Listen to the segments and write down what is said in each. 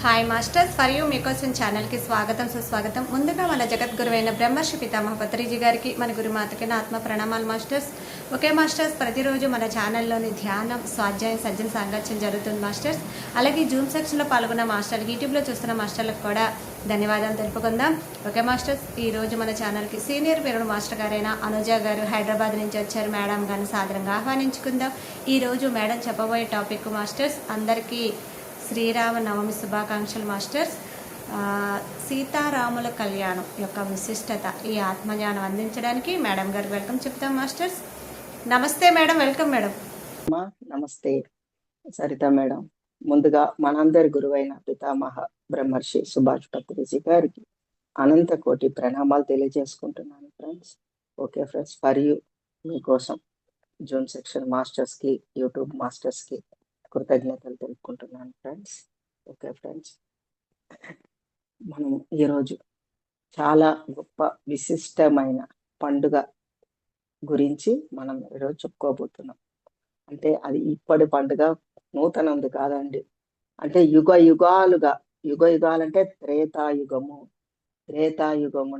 Hi masters, మరియు మీకోసం ఛానల్కి స్వాగతం సుస్వాగతం. ముందుగా మన జగద్గురువైన బ్రహ్మర్షి పితామహ పత్రిజీ గారికి, మన గురుమాతకి నా ఆత్మ ప్రణామాలు మాస్టర్స్. ఓకే మాస్టర్స్, ప్రతిరోజు మన ఛానల్లోని ధ్యానం, స్వాధ్యాయం, సజ్జన సాంగత్యం జరుగుతుంది మాస్టర్స్. అలాగే జూమ్ సెక్షన్లో పాల్గొన్న మాస్టర్లు, యూట్యూబ్లో చూస్తున్న మాస్టర్లకు కూడా ధన్యవాదాలు తెలుపుకుందాం. ఓకే మాస్టర్స్, ఈరోజు మన ఛానల్కి సీనియర్ పేరుడు మాస్టర్ గారైన అనుజ గారు హైదరాబాద్ నుంచి వచ్చారు. మేడం గారిని సాదరంగా ఆహ్వానించుకుందాం. ఈరోజు మేడం చెప్పబోయే టాపిక్ మాస్టర్స్, అందరికీ శ్రీరామ నవమి శుభాకాంక్షలు మాస్టర్స్. సీతారాముల కళ్యాణం యొక్క విశిష్టత, ఈ ఆత్మజ్ఞానం అందించడానికి మేడం గారు వెల్కమ్ చెప్తాం మాస్టర్స్. నమస్తే మేడం, వెల్కమ్ మేడం. నమస్తే సరిత మేడం. ముందుగా మనందరి గురువైన పితామహ బ్రహ్మర్షి సుభాష్ పత్రిజీ గారికి అనంత కోటి ప్రణామాలు తెలియజేసుకుంటున్నాను ఫ్రెండ్స్. ఓకే ఫ్రెండ్స్, మరియు మీకోసం జూమ్ సెక్షన్ మాస్టర్స్ కి, యూట్యూబ్ మాస్టర్స్ కి కృతజ్ఞతలు తెలుపుకుంటున్నాను ఫ్రెండ్స్. ఓకే ఫ్రెండ్స్, మనం ఈరోజు చాలా గొప్ప విశిష్టమైన పండుగ గురించి మనం ఈరోజు చెప్పుకోబోతున్నాం. అంటే అది ఇప్పటి పండుగ, నూతనంది కాదండి. అంటే యుగ యుగాలంటే త్రేతాయుగము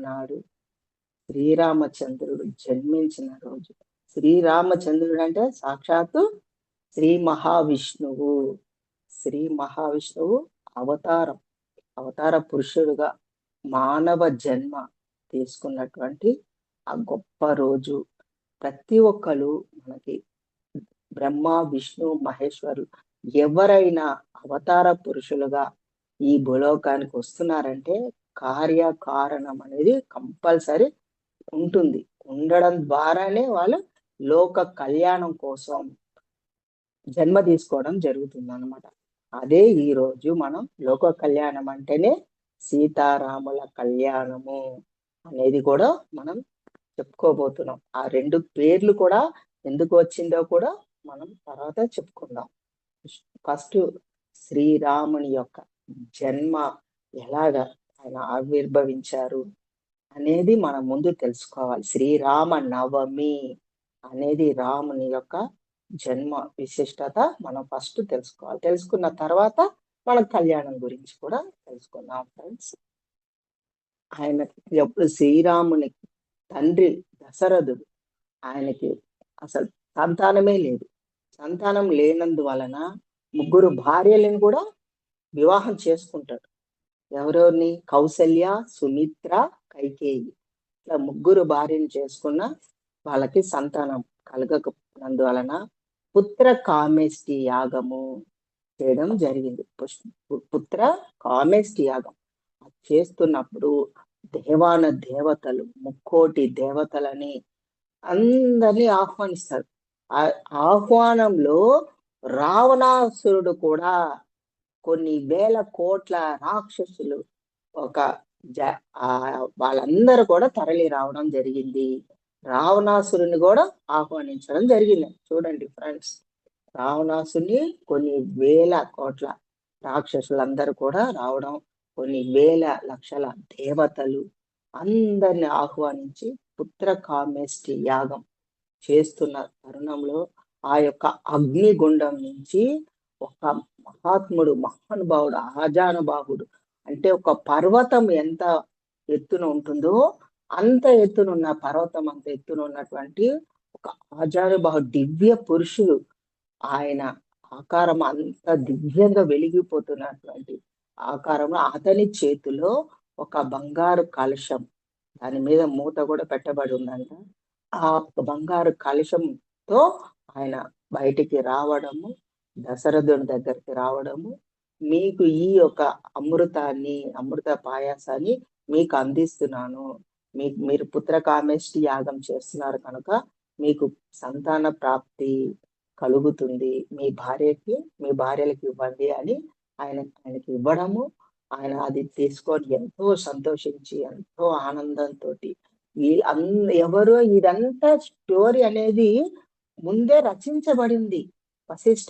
నాడు శ్రీరామచంద్రుడు జన్మించిన రోజు. శ్రీరామచంద్రుడు అంటే సాక్షాత్తు శ్రీ మహావిష్ణువు అవతార పురుషుడుగా మానవ జన్మ తీసుకున్నటువంటి ఆ గొప్ప రోజు. ప్రతి ఒక్కరు మనకి బ్రహ్మ, విష్ణు, మహేశ్వరులు ఎవరైనా అవతార పురుషులుగా ఈ భూలోకానికి వస్తున్నారంటే కార్యకారణం అనేది కంపల్సరీ ఉంటుంది. ఉండడం ద్వారానే వాళ్ళు లోక కళ్యాణం కోసం జన్మ తీసుకోవడం జరుగుతుంది అన్నమాట. అదే ఈ రోజు మనం లోక కళ్యాణం అంటేనే సీతారాముల కళ్యాణము అనేది కూడా మనం చెప్పుకోబోతున్నాం. ఆ రెండు పేర్లు కూడా ఎందుకు వచ్చిందో కూడా మనం తర్వాత చెప్పుకుందాం. ఫస్ట్ శ్రీరాముని యొక్క జన్మ ఎలాగా ఆయన ఆవిర్భవించారు అనేది మనం ముందు తెలుసుకోవాలి. శ్రీరామ నవమి అనేది రాముని యొక్క జన్మ విశిష్టత మనం ఫస్ట్ తెలుసుకోవాలి. తెలుసుకున్న తర్వాత మన కళ్యాణం గురించి కూడా తెలుసుకుందాం ఫ్రెండ్స్. ఆయన ఎప్పుడు శ్రీరాముని తండ్రి దశరథుడు, ఆయనకి అసలు సంతానమే లేదు. సంతానం లేనందువలన ముగ్గురు భార్యలను కూడా వివాహం చేసుకుంటాడు. ఎవరెవరిని? కౌసల్య, సుమిత్ర, కైకేయి. ఇట్లా ముగ్గురు భార్యను చేసుకున్న వాళ్ళకి సంతానం కలగకపోయినందువలన పుత్ర కామేష్టి యాగము చేయడం జరిగింది. పుత్ర కామేష్టి యాగం చేస్తున్నప్పుడు దేవతలు, ముక్కోటి దేవతలని అందరినీ ఆహ్వానిస్తారు. ఆ ఆహ్వానంలో రావణాసురుడు కూడా కొన్ని వేల కోట్ల రాక్షసులు వాళ్ళందరూ కూడా తరలి రావడం జరిగింది. రావణాసురుని కూడా ఆహ్వానించడం జరిగింది. చూడండి ఫ్రెండ్స్, రావణాసుని కొన్ని వేల కోట్ల రాక్షసులందరూ కూడా రావడం, కొన్ని వేల లక్షల దేవతలు అందరిని ఆహ్వానించి పుత్ర కామేష్టి యాగం చేస్తున్న తరుణంలో ఆ యొక్క అగ్నిగుండం నుంచి ఒక మహాత్ముడు, మహానుభావుడు, ఆజానుబాహుడు, అంటే ఒక పర్వతం ఎంత ఎత్తున ఉంటుందో అంత ఎత్తునున్న పర్వతం, అంత ఎత్తున ఉన్నటువంటి ఒక ఆజానుబాహుడు దివ్య పురుషుడు. ఆయన ఆకారం అంత దివ్యంగా వెలిగిపోతున్నటువంటి ఆకారంలో అతని చేతిలో ఒక బంగారు కలశం, దాని మీద మూత కూడా పెట్టబడి ఉందంట. ఆ బంగారు కలశంతో ఆయన బయటికి రావడము, దశరథుని దగ్గరికి రావడము, మీకు ఈ యొక్క అమృత పాయాసాన్ని మీకు అందిస్తున్నాను. మీరు పుత్ర కామేష్టి యాగం చేస్తున్నారు కనుక మీకు సంతాన ప్రాప్తి కలుగుతుంది. మీ భార్యలకి ఇవ్వండి అని ఆయనకి ఇవ్వడము. ఆయన అది తీసుకొని ఎంతో సంతోషించి, ఎంతో ఆనందంతో ఎవరో ఇదంతా స్టోరీ అనేది ముందే రచించబడింది. వశిష్ఠ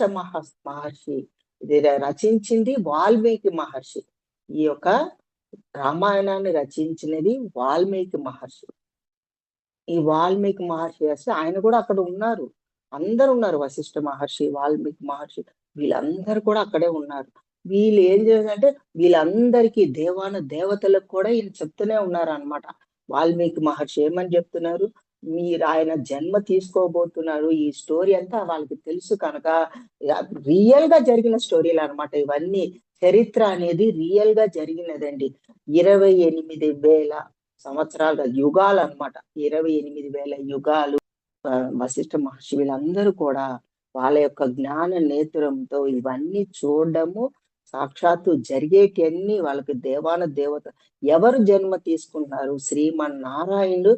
మహర్షి ఇది రచించింది వాల్మీకి మహర్షి. ఈ యొక్క రామాయణాన్ని రచించినది వాల్మీకి మహర్షి. ఈ వాల్మీకి మహర్షి ఆయన కూడా అక్కడ ఉన్నారు. అందరు ఉన్నారు. వశిష్ఠ మహర్షి, వాల్మీకి మహర్షి, వీళ్ళందరూ కూడా అక్కడే ఉన్నారు. వీళ్ళు ఏం చేశారంటే వీళ్ళందరికీ దేవతలకు కూడా ఈయన చెప్తూనే ఉన్నారు అనమాట. వాల్మీకి మహర్షి ఏమని చెప్తున్నారు, మీరు ఆయన జన్మ తీసుకోబోతున్నారు. ఈ స్టోరీ అంతా వాళ్ళకి తెలుసు కనుక రియల్ గా జరిగిన స్టోరీలు అనమాట ఇవన్నీ. చరిత్ర అనేది రియల్ గా జరిగినదండి. 28,000 సంవత్సరాల యుగాలు అనమాట. 28,000 యుగాలు. వశిష్ఠ మహర్షి వీళ్ళందరూ కూడా వాళ్ళ యొక్క జ్ఞాన నేత్రంతో ఇవన్నీ చూడడము, సాక్షాత్తు జరిగేటివన్నీ వాళ్ళకి దేవత ఎవరు జన్మ తీసుకుంటున్నారు, శ్రీమన్నారాయణుడు.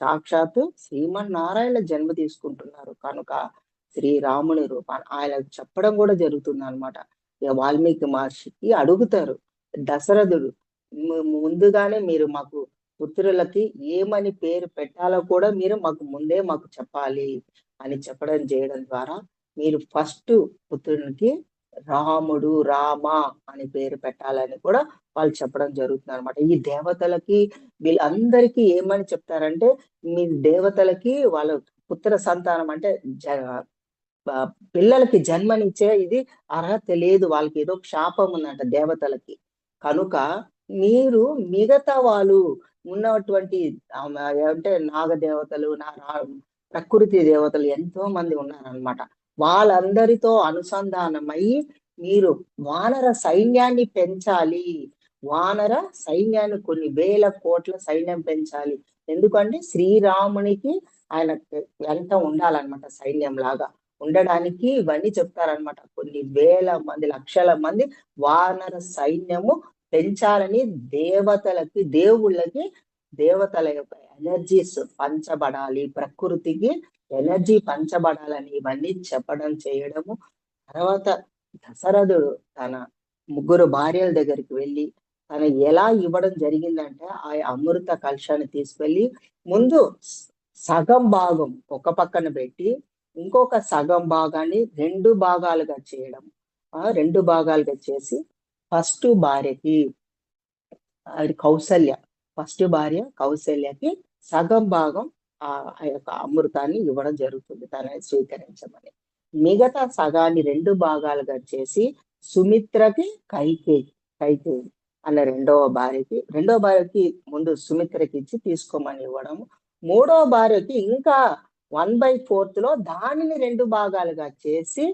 సాక్షాత్తు శ్రీమన్నారాయణ జన్మ తీసుకుంటున్నారు కనుక శ్రీరాముని రూపాన్ని ఆయన చెప్పడం కూడా జరుగుతుంది అనమాట. వాల్మీకి మహర్షికి అడుగుతారు దశరథుడు, ముందుగానే మీరు మాకు పుత్రులకి ఏమని పేరు పెట్టాలో కూడా మీరు మాకు చెప్పాలి అని చేయడం ద్వారా మీరు ఫస్ట్ పుత్రునికి రాముడు రామ అని పేరు పెట్టాలని కూడా వాళ్ళు చెప్పడం జరుగుతుంది అనమాట. ఈ దేవతలకి వీళ్ళందరికీ ఏమని చెప్తారంటే, మీ దేవతలకి వాళ్ళ పుత్ర సంతానం అంటే పిల్లలకి జన్మనిచ్చే ఇది అర్హత లేదు, వాళ్ళకి ఏదో శాపం ఉందంట దేవతలకి. కనుక మీరు మిగతా వాళ్ళు ఉన్నటువంటి అంటే నాగదేవతలు ప్రకృతి దేవతలు ఎంతో మంది ఉన్నారనమాట. వాళ్ళందరితో అనుసంధానమై మీరు వానర సైన్యాన్ని పెంచాలి. వానర సైన్యాన్ని కొన్ని వేల కోట్ల సైన్యం పెంచాలి. ఎందుకంటే శ్రీరామునికి ఆయన ఎంత ఉండాలన్నమాట, సైన్యం లాగా ఉండడానికి ఇవన్నీ చెప్తారనమాట. కొన్ని వేల మంది లక్షల మంది వానర సైన్యము పెంచాలని దేవుళ్ళకి దేవతల యొక్క ఎనర్జీస్ పంచబడాలి, ప్రకృతికి ఎనర్జీ పంచబడాలని ఇవన్నీ చెప్పడం చేయడము. తర్వాత దశరథుడు తన 3 భార్యల దగ్గరికి వెళ్ళి తను ఎలా ఇవ్వడం జరిగిందంటే, ఆ అమృత కలశాన్ని తీసుకెళ్లి ముందు సగం భాగం ఒక పక్కన పెట్టి ఇంకొక సగం భాగాన్ని 2 భాగాలుగా చేయడం. 2 భాగాలుగా చేసి ఫస్ట్ భార్యకి ఫస్ట్ భార్య కౌసల్యకి సగం భాగం ఆ యొక్క అమృతాన్ని ఇవ్వడం జరుగుతుంది, తనని స్వీకరించమని. మిగతా సగాన్ని 2 భాగాలుగా చేసి సుమిత్రకి కైకేయి అన్న రెండవ భార్యకి ముందు సుమిత్రకి ఇచ్చి తీసుకోమని ఇవ్వడం. 3వ భార్యకి ఇంకా 1/4 లో దానిని 2 భాగాలుగా చేసి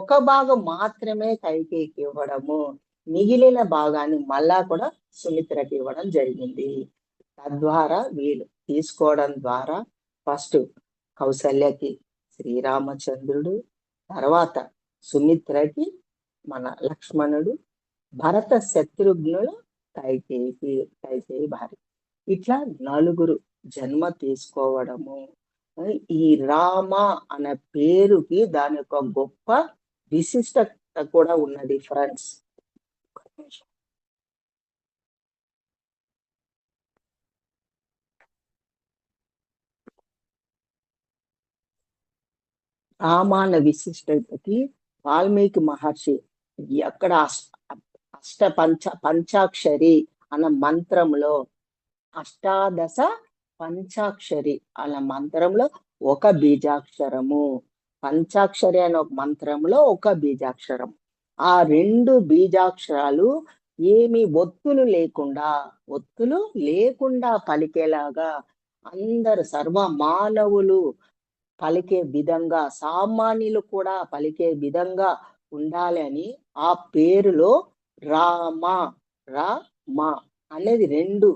ఒక భాగం మాత్రమే కైకేయికి ఇవ్వడము, మిగిలిన భాగాన్ని మళ్ళా కూడా సుమిత్రకి ఇవ్వడం జరిగింది. తద్వారా వీళ్ళు తీసుకోవడం ద్వారా ఫస్ట్ కౌసల్యకి శ్రీరామచంద్రుడు, తర్వాత సుమిత్రకి మన లక్ష్మణుడు, భరత శత్రుఘ్నులు కైకేయి భార్య. ఇట్లా 4 జన్మ తీసుకోవడము. ఈ రామ అనే పేరుకి దాని యొక్క గొప్ప విశిష్టత కూడా ఉన్నది ఫ్రెండ్స్. రామాయణ విశిష్టతకి వాల్మీకి మహర్షి అక్కడ పంచాక్షరి అన్న మంత్రంలో అష్టాదశ పంచాక్షరి అన్న మంత్రంలో ఒక బీజాక్షరము, పంచాక్షరి అనే ఒక మంత్రంలో ఒక బీజాక్షరం. ఆ 2 బీజాక్షరాలు ఏమి ఒత్తులు లేకుండా పలికేలాగా అందరు సర్వ మానవులు పలికే విధంగా, సామాన్యులు కూడా పలికే విధంగా ఉండాలి అని ఆ పేరులో రామ అనేది 2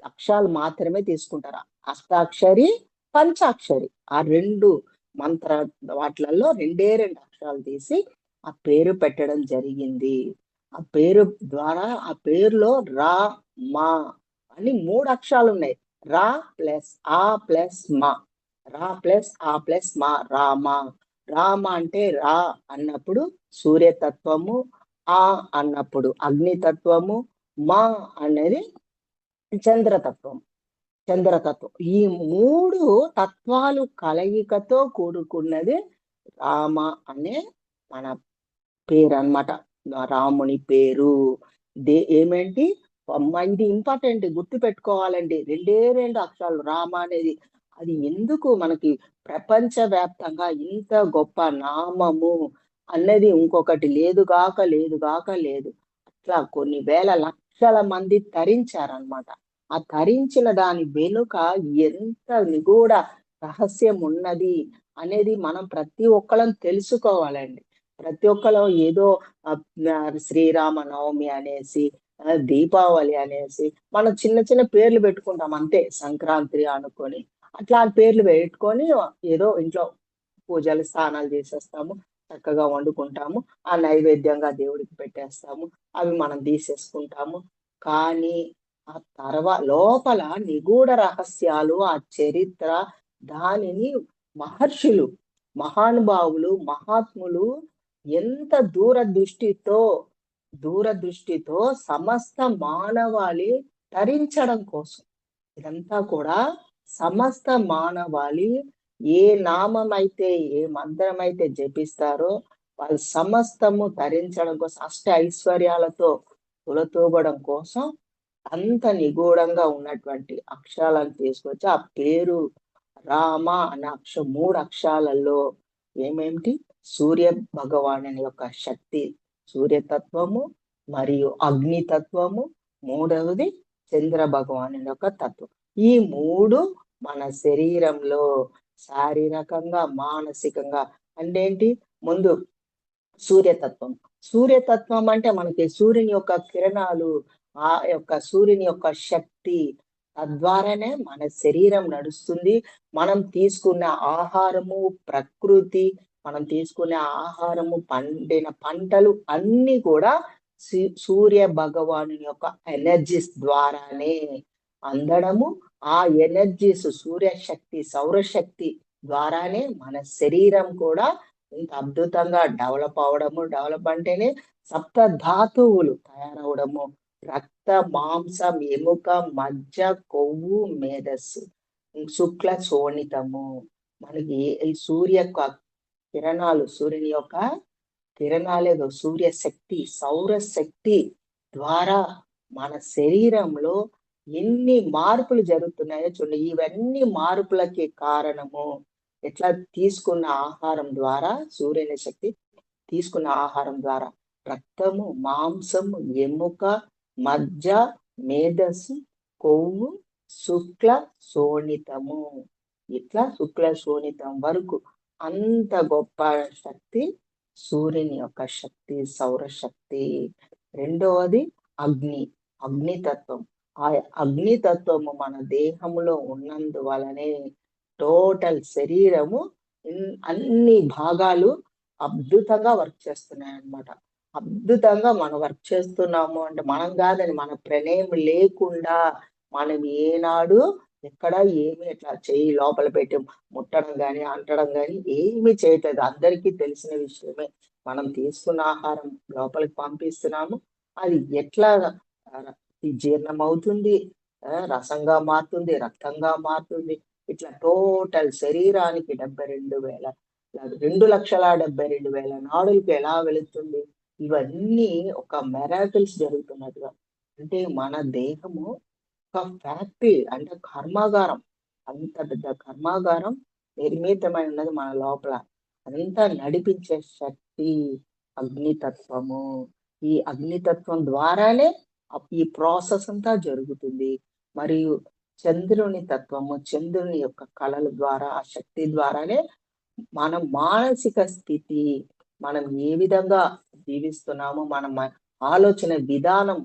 అక్షరాలు మాత్రమే తీసుకుంటారు. అష్టాక్షరి పంచాక్షరి ఆ 2 మంత్ర వాటిలలో 2 అక్షరాలు తీసి ఆ పేరు పెట్టడం జరిగింది. ఆ పేరు ద్వారా ఆ పేరులో రా మా అని 3 అక్షరాలు ఉన్నాయి. రా ప్లస్ ఆ ప్లస్ మా, రా ప్లస్ ఆ ప్లస్ మా, రామ అంటే రా అన్నప్పుడు సూర్యతత్వము, ఆ అన్నప్పుడు అగ్నితత్వము, మా అనేది చంద్రతత్వం. ఈ 3 తత్వాలు కలయికతో కూడుకున్నది రామ అనే మన పేరు అన్నమాట. రాముని పేరు ఏమేంటి ఇది ఇంపార్టెంట్, గుర్తు పెట్టుకోవాలండి. 2 అక్షరాలు రామ అనేది. అది ఎందుకు మనకి ప్రపంచ వ్యాప్తంగా ఇంత గొప్ప నామము అన్నది ఇంకొకటి లేదుగాక లేదుగాక లేదు. అట్లా కొన్ని వేల లక్షల మంది తరించారనమాట. ఆ తరించిన దాని వెనుక ఎంత నిగూఢ రహస్యం ఉన్నది అనేది మనం ప్రతి ఒక్కళ్ళం తెలుసుకోవాలండి. ప్రతి ఒక్కళ్ళం ఏదో శ్రీరామ నవమి అనేసి, దీపావళి అనేసి మనం చిన్న చిన్న పేర్లు పెట్టుకుంటాం అంతే, సంక్రాంతి అనుకొని. అట్లా పేర్లు పెట్టుకొని ఏదో ఇంట్లో పూజలు, స్నానాలు చేసేస్తాము. చక్కగా వండుకుంటాము. ఆ నైవేద్యంగా దేవుడికి పెట్టేస్తాము. అవి మనం తీసేసుకుంటాము. కానీ ఆ లోపల నిగూఢ రహస్యాలు, ఆ చరిత్ర, దానిని మహర్షులు, మహానుభావులు, మహాత్ములు ఎంత దూరదృష్టితో సమస్త మానవాళి తరించడం కోసం. ఇదంతా కూడా సమస్త మానవాళి ఏ నామం అయితే, ఏ మంత్రం అయితే జపిస్తారో వాళ్ళు సమస్తము ధరించడం కోసం, అష్ట ఐశ్వర్యాలతో తులతూగడం కోసం అంత నిగూఢంగా ఉన్నటువంటి అక్షరాలను తీసుకొచ్చి ఆ పేరు రామ అనే 3 అక్షరాలలో ఏమేమిటి, సూర్య భగవానుని యొక్క శక్తి, సూర్యతత్వము, మరియు అగ్నితత్వము, మూడవది చంద్ర భగవాను యొక్క తత్వం. ఈ 3 మన శరీరంలో శారీరకంగా, మానసికంగా అంటే ఏంటి, ముందు సూర్యతత్వం. సూర్యతత్వం అంటే మనకి సూర్యుని యొక్క కిరణాలు, ఆ యొక్క సూర్యుని యొక్క శక్తి, తద్వారానే మన శరీరం నడుస్తుంది. మనం తీసుకున్న ఆహారము, ప్రకృతి, మనం తీసుకునే ఆహారము, పండిన పంటలు అన్ని కూడా సూర్య భగవాను యొక్క ఎనర్జీస్ ద్వారానే అందడము. ఆ ఎనర్జీస్, సూర్యశక్తి, సౌరశక్తి ద్వారానే మన శరీరం కూడా ఇంత అద్భుతంగా డెవలప్ అంటేనే సప్త ధాతువులు తయారవడము, రక్త, మాంసం, ఎముక, మజ్జ, కొవ్వు, మేధస్సు, శుక్ల శోణితము. మనకి ఈ సూర్య కిరణాలు, సూర్యుని యొక్క కిరణాలేదో సూర్యశక్తి, సౌరశక్తి ద్వారా మన శరీరంలో ఎన్ని మార్పులు జరుగుతున్నాయో చూడండి. ఇవన్నీ మార్పులకి కారణము ఎట్లా, తీసుకున్న ఆహారం ద్వారా, సూర్యుని శక్తి తీసుకున్న ఆహారం ద్వారా రక్తము, మాంసము, ఎముక, మజ్జ, మేధస్సు, కొవ్వు, శుక్ల శోణితము, ఇట్లా శుక్ల శోణితం వరకు అంత గొప్ప శక్తి సూర్యుని యొక్క శక్తి, సౌరశక్తి. రెండవది అగ్నితత్వం. ఆ అగ్నితత్వము మన దేహంలో ఉన్నందువలనే టోటల్ శరీరము అన్ని భాగాలు అద్భుతంగా వర్క్ చేస్తున్నాయి అన్నమాట. అద్భుతంగా మనం వర్క్ చేస్తున్నాము అంటే మనం కాదని, మన ప్రమేయం లేకుండా మనం ఏనాడు ఎక్కడ ఏమి ఎట్లా చెయ్యి లోపల పెట్టి ముట్టడం కానీ, అంటడం కానీ ఏమి చేయట్లేదు. అందరికీ తెలిసిన విషయమే. మనం తీసుకున్న ఆహారం లోపలికి పంపిస్తున్నాము. అది ఎట్లా జీర్ణం అవుతుంది, రసంగా మారుతుంది, రక్తంగా మారుతుంది. ఇట్లా టోటల్ శరీరానికి 2,72,000 నాడులకు ఎలా వెళుతుంది. ఇవన్నీ ఒక మెరాకిల్స్ జరుగుతున్నట్టుగా. అంటే మన దేహము ఒక ఫ్యాక్టరీ, అంటే కర్మాగారం. అంత పెద్ద కర్మాగారం నిర్మితమై ఉన్నది మన లోపల. అంతా నడిపించే శక్తి అగ్నితత్వము. ఈ అగ్నితత్వం ద్వారానే ఈ ప్రాసెస్ అంతా జరుగుతుంది. మరియు చంద్రుని తత్వము, చంద్రుని యొక్క కళల ద్వారా, ఆ శక్తి ద్వారానే మన మానసిక స్థితి, మనం ఏ విధంగా జీవిస్తున్నామో, మన ఆలోచన విధానం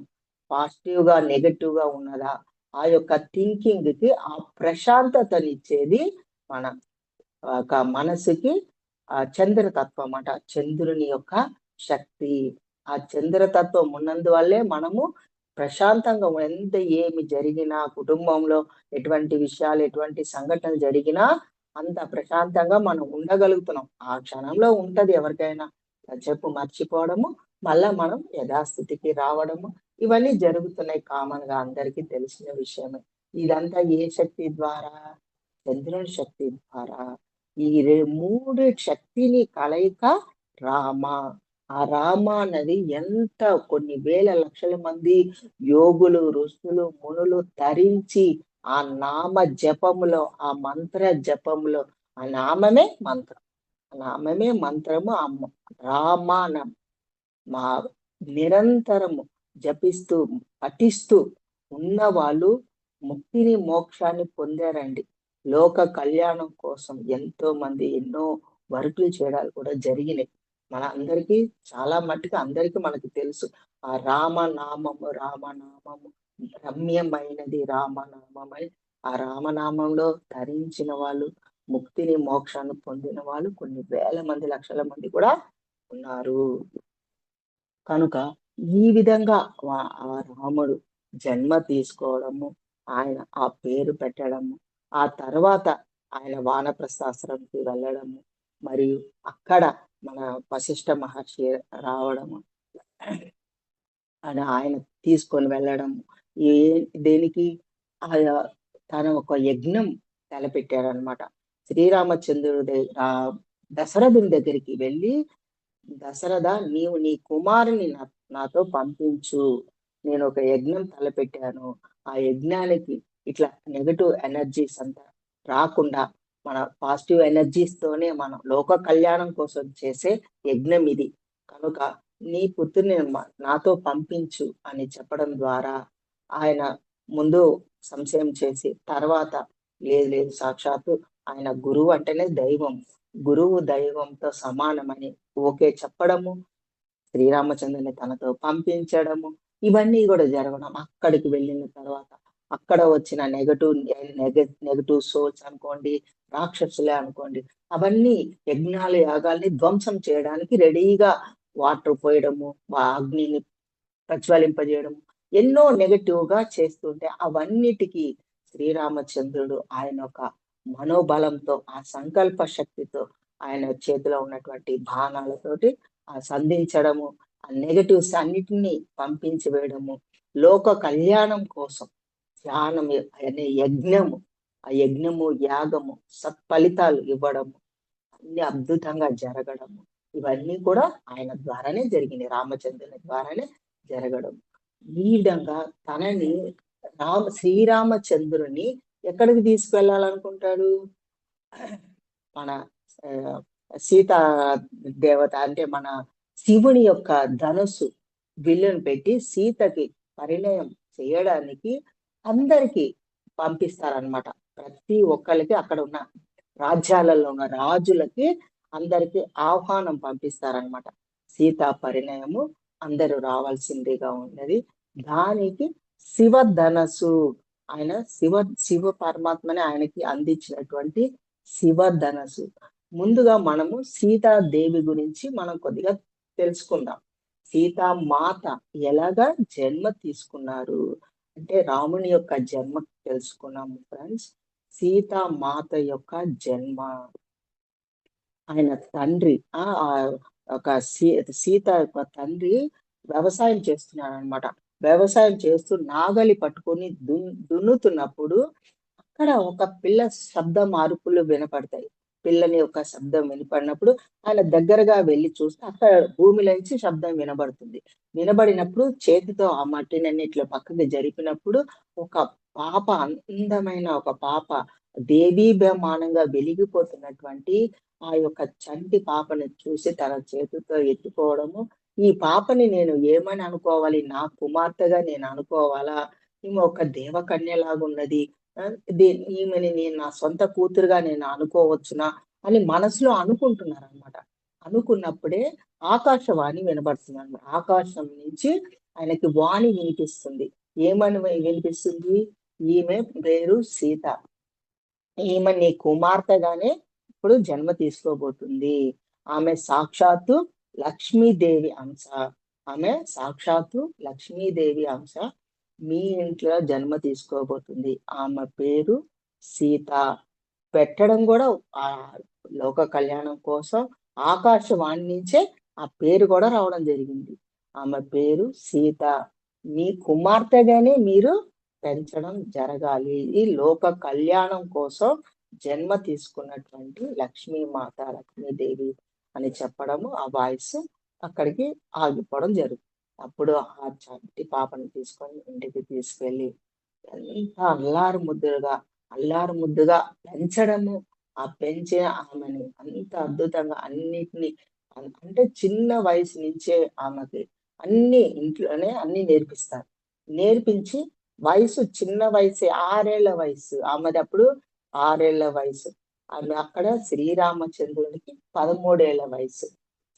పాజిటివ్ గా, నెగటివ్ గా ఉన్నదా, ఆ యొక్క థింకింగ్ కి ఆ ప్రశాంతతనిచ్చేది మన మనసుకి ఆ చంద్రతత్వం అన్నమాట. చంద్రుని యొక్క శక్తి, ఆ చంద్రతత్వం ఉన్నందువల్లే మనము ప్రశాంతంగా, ఎంత ఏమి జరిగినా, కుటుంబంలో ఎటువంటి విషయాలు, ఎటువంటి సంఘటనలు జరిగినా అంత ప్రశాంతంగా మనం ఉండగలుగుతున్నాం. ఆ క్షణంలో ఉంటది ఎవరికైనా, చెప్పు మర్చిపోవడము, మళ్ళా మనం యథాస్థితికి రావడము, ఇవన్నీ జరుగుతున్నాయి. కామన్ గా అందరికీ తెలిసిన విషయమే. ఇదంతా ఏ శక్తి ద్వారా, చంద్రుని శక్తి ద్వారా. ఈ 3 శక్తిని కలయిక రామ. ఆ రామ అన్నది ఎంత కొన్ని వేల లక్షల మంది యోగులు, ఋషులు, మునులు తరించి ఆ నామ జపములో, ఆ మంత్ర జపములో, ఆ నామమే మంత్రం. నామమే మంత్రము. రామానం మా నిరంతరము జపిస్తూ పఠిస్తూ ఉన్న వాళ్ళు ముక్తిని మోక్షాన్ని పొందారండి. లోక కళ్యాణం కోసం ఎంతో మంది ఎన్నో వర్కులు చేయడాలు కూడా జరిగినాయి. మన అందరికీ చాలా మట్టుకు అందరికీ మనకు తెలుసు. ఆ రామనామము రమ్యమైనది రామనామమై ఆ రామనామంలో ధరించిన వాళ్ళు ముక్తిని మోక్షాన్ని పొందిన వాళ్ళు కొన్ని వేల మంది లక్షల మంది కూడా ఉన్నారు. కనుక ఈ విధంగా ఆ రాముడు జన్మ తీసుకోవడము, ఆయన ఆ పేరు పెట్టడము, ఆ తర్వాత ఆయన వానప్రస్థాశ్రమంకి వెళ్ళడము, మరియు అక్కడ మన వశిష్ఠ మహర్షి రావడము, ఆయన తీసుకొని వెళ్ళడము, ఏ దేనికి ఆయా తన ఒక యజ్ఞం తలపెట్టారనమాట. శ్రీరామచంద్రుడి దశరథుని దగ్గరికి వెళ్ళి, దశరథ నీవు నీ కుమారుని నాతో పంపించు, నేను ఒక యజ్ఞం తలపెట్టాను. ఆ యజ్ఞానికి ఇట్లా నెగటివ్ ఎనర్జీస్ అంతా రాకుండా మన పాజిటివ్ ఎనర్జీస్ తోనే మనం లోక కళ్యాణం కోసం చేసే యజ్ఞం ఇది. కనుక నీ పుత్రుని నాతో పంపించు అని చెప్పడం ద్వారా ఆయన ముందు సంశయం చేసి తర్వాత లేదు లేదు సాక్షాత్తు ఆయన గురువు అంటేనే దైవం, గురువు దైవంతో సమానమని ఓకే చెప్పడము, శ్రీరామచంద్రుని తనతో పంపించడము, ఇవన్నీ కూడా జరగడం. అక్కడికి వెళ్ళిన తర్వాత అక్కడ వచ్చిన నెగటివ్ సోల్స్ అనుకోండి, రాక్షసులే అనుకోండి, అవన్నీ యజ్ఞాలు యాగాల్ని ధ్వంసం చేయడానికి రెడీగా వాటర్ పోయడము, అగ్నిని ప్రజ్వలింపజేయడము, ఎన్నో నెగటివ్ గా చేస్తుంటే అవన్నిటికీ శ్రీరామచంద్రుడు ఆయన ఒక మనోబలంతో ఆ సంకల్ప శక్తితో ఆయన చేతిలో ఉన్నటువంటి బాణాలతోటి ఆ సంధించడము, ఆ నెగటివ్స్ అన్నిటినీ పంపించి వేయడము, లోక కళ్యాణం కోసం ధ్యానం అనే యజ్ఞము, ఆ యజ్ఞము యాగము సత్ఫలితాలు ఇవ్వడము, అన్ని అద్భుతంగా జరగడము, ఇవన్నీ కూడా ఆయన ద్వారానే జరిగినాయి. రామచంద్రుని ద్వారానే జరగడం. ఈ విధంగా తనని శ్రీరామచంద్రుని ఎక్కడికి తీసుకెళ్లాలనుకుంటాడు? మన సీతా దేవత అంటే మన శివుని యొక్క ధనుస్సు విల్లును పెట్టి సీతకి పరిణయం చేయడానికి అందరికి పంపిస్తారనమాట. ప్రతి ఒక్కరికి అక్కడ ఉన్న రాజ్యాలలో ఉన్న రాజులకి అందరికి ఆహ్వానం పంపిస్తారనమాట. సీతా పరిణయము అందరూ రావాల్సిందిగా ఉన్నది. దానికి శివ ధనస్సు ఆయన శివ పరమాత్మని ఆయనకి అందించినటువంటి శివ ధనస్సు. ముందుగా మనము సీతాదేవి గురించి మనం కొద్దిగా తెలుసుకుందాం. సీతామాత ఎలాగా జన్మ తీసుకున్నారు అంటే రాముని యొక్క జన్మ తెలుసుకున్నాము ఫ్రెండ్స్. సీతామాత యొక్క జన్మ, ఆయన తండ్రి ఒక సీత యొక్క తండ్రి వ్యవసాయం చేస్తున్నాడు అనమాట. వ్యవసాయం చేస్తూ నాగలి పట్టుకొని దున్నుతున్నప్పుడు అక్కడ ఒక పిల్ల శబ్దం అరుపులు వినపడతాయి. పిల్లని యొక్క శబ్దం వినపడినప్పుడు ఆయన దగ్గరగా వెళ్ళి చూస్తే అక్కడ భూమిలోంచి శబ్దం వినబడుతుంది. వినబడినప్పుడు చేతితో ఆ మట్టిని ఇట్లా పక్కకి జరిపినప్పుడు ఒక పాప, అందమైన ఒక పాప దేదీప్యమానంగా వెలిగిపోతున్నటువంటి ఆ యొక్క చంటి పాపని చూసి తన చేతితో ఎత్తుకోవడము, ఈ పాపని నేను ఏమని అనుకోవాలి, నా కుమార్తెగా నేను అనుకోవాలా, ఈమె ఒక దేవకన్యలాగా ఉన్నది, ఈమెని నేను నా సొంత కూతురుగా నేను అనుకోవచ్చునా అని మనసులో అనుకుంటున్నారు అనమాట. అనుకున్నప్పుడే ఆకాశవాణి వినబడుతుంది అనమాట. ఆకాశం నుంచి ఆయనకి వాణి వినిపిస్తుంది. ఏమని వినిపిస్తుంది? ఈమె పేరు సీత, ఈమె నీ కుమార్తెగానే ఇప్పుడు జన్మ తీసుకోబోతుంది. ఆమె సాక్షాత్తు లక్ష్మీదేవి అంశ, ఆమె సాక్షాత్తు లక్ష్మీదేవి అంశ మీ ఇంట్లో జన్మ తీసుకోబోతుంది. ఆమె పేరు సీత. పెట్టడం కూడా ఆ లోక కళ్యాణం కోసం ఆకాశవాణి నుంచే ఆ పేరు కూడా రావడం జరిగింది. ఆమె పేరు సీత, మీ కుమార్తెగానే మీరు పెంచడం జరగాలి. ఈ లోక కళ్యాణం కోసం జన్మ తీసుకున్నటువంటి లక్ష్మీమాత, లక్ష్మీదేవి అని చెప్పడము, ఆ వాయిస్ అక్కడికి ఆగిపోవడం జరుగుతుంది. అప్పుడు ఆ చంటి పాపను తీసుకొని ఇంటికి తీసుకెళ్ళి ఎంత అల్లారు ముద్దుగా పెంచడము, ఆ పెంచిన ఆమెని అంత అద్భుతంగా అన్నిటిని అంటే చిన్న వయసు నుంచే ఆమెకి అన్ని ఇంట్లోనే అన్ని నేర్పిస్తారు. నేర్పించి చిన్న వయసే 6 ఏళ్ల వయసు. ఆమెది అప్పుడు 6 ఏళ్ల వయసు. ఆమె అక్కడ శ్రీరామచంద్రునికి 13 ఏళ్ల వయసు.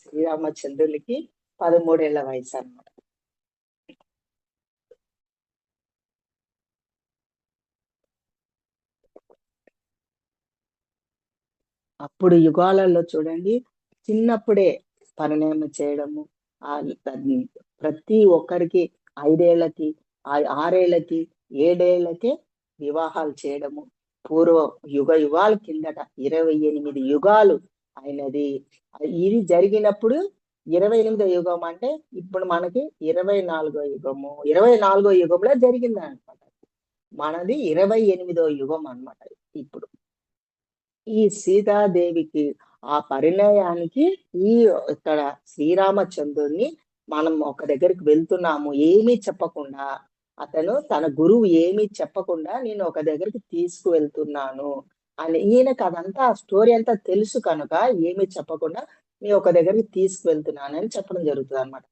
శ్రీరామచంద్రునికి 13 ఏళ్ల వయసన్నమాట. అప్పుడు యుగాలలో చూడండి, చిన్నప్పుడే పరిణయం చేయడము, అది ప్రతి ఒక్కరికి 5 ఏళ్లకి, 6 ఏళ్లకి, 7 ఏళ్లకే వివాహాలు చేయడము. పూర్వం యుగాల కిందట 28 యుగాలు అయినది. ఇది జరిగినప్పుడు 28వ యుగం అంటే ఇప్పుడు మనకి 24వ యుగము. 24వ యుగంలో జరిగిందనమాట. మనది 28వ యుగం అన్నమాట ఇప్పుడు. ఈ సీతాదేవికి ఆ పరిణయానికి ఈ ఇక్కడ శ్రీరామచంద్రుడిని మనం ఒక దగ్గరికి వెళ్తున్నాము ఏమీ చెప్పకుండా, అతను తన గురువు ఏమీ చెప్పకుండా నేను ఒక దగ్గరికి తీసుకువెళ్తున్నాను అని, ఈయనకు అదంతా ఆ స్టోరీ అంతా తెలుసు కనుక ఏమీ చెప్పకుండా నేను ఒక దగ్గరికి తీసుకువెళ్తున్నానని చెప్పడం జరుగుతుందన్నమాట.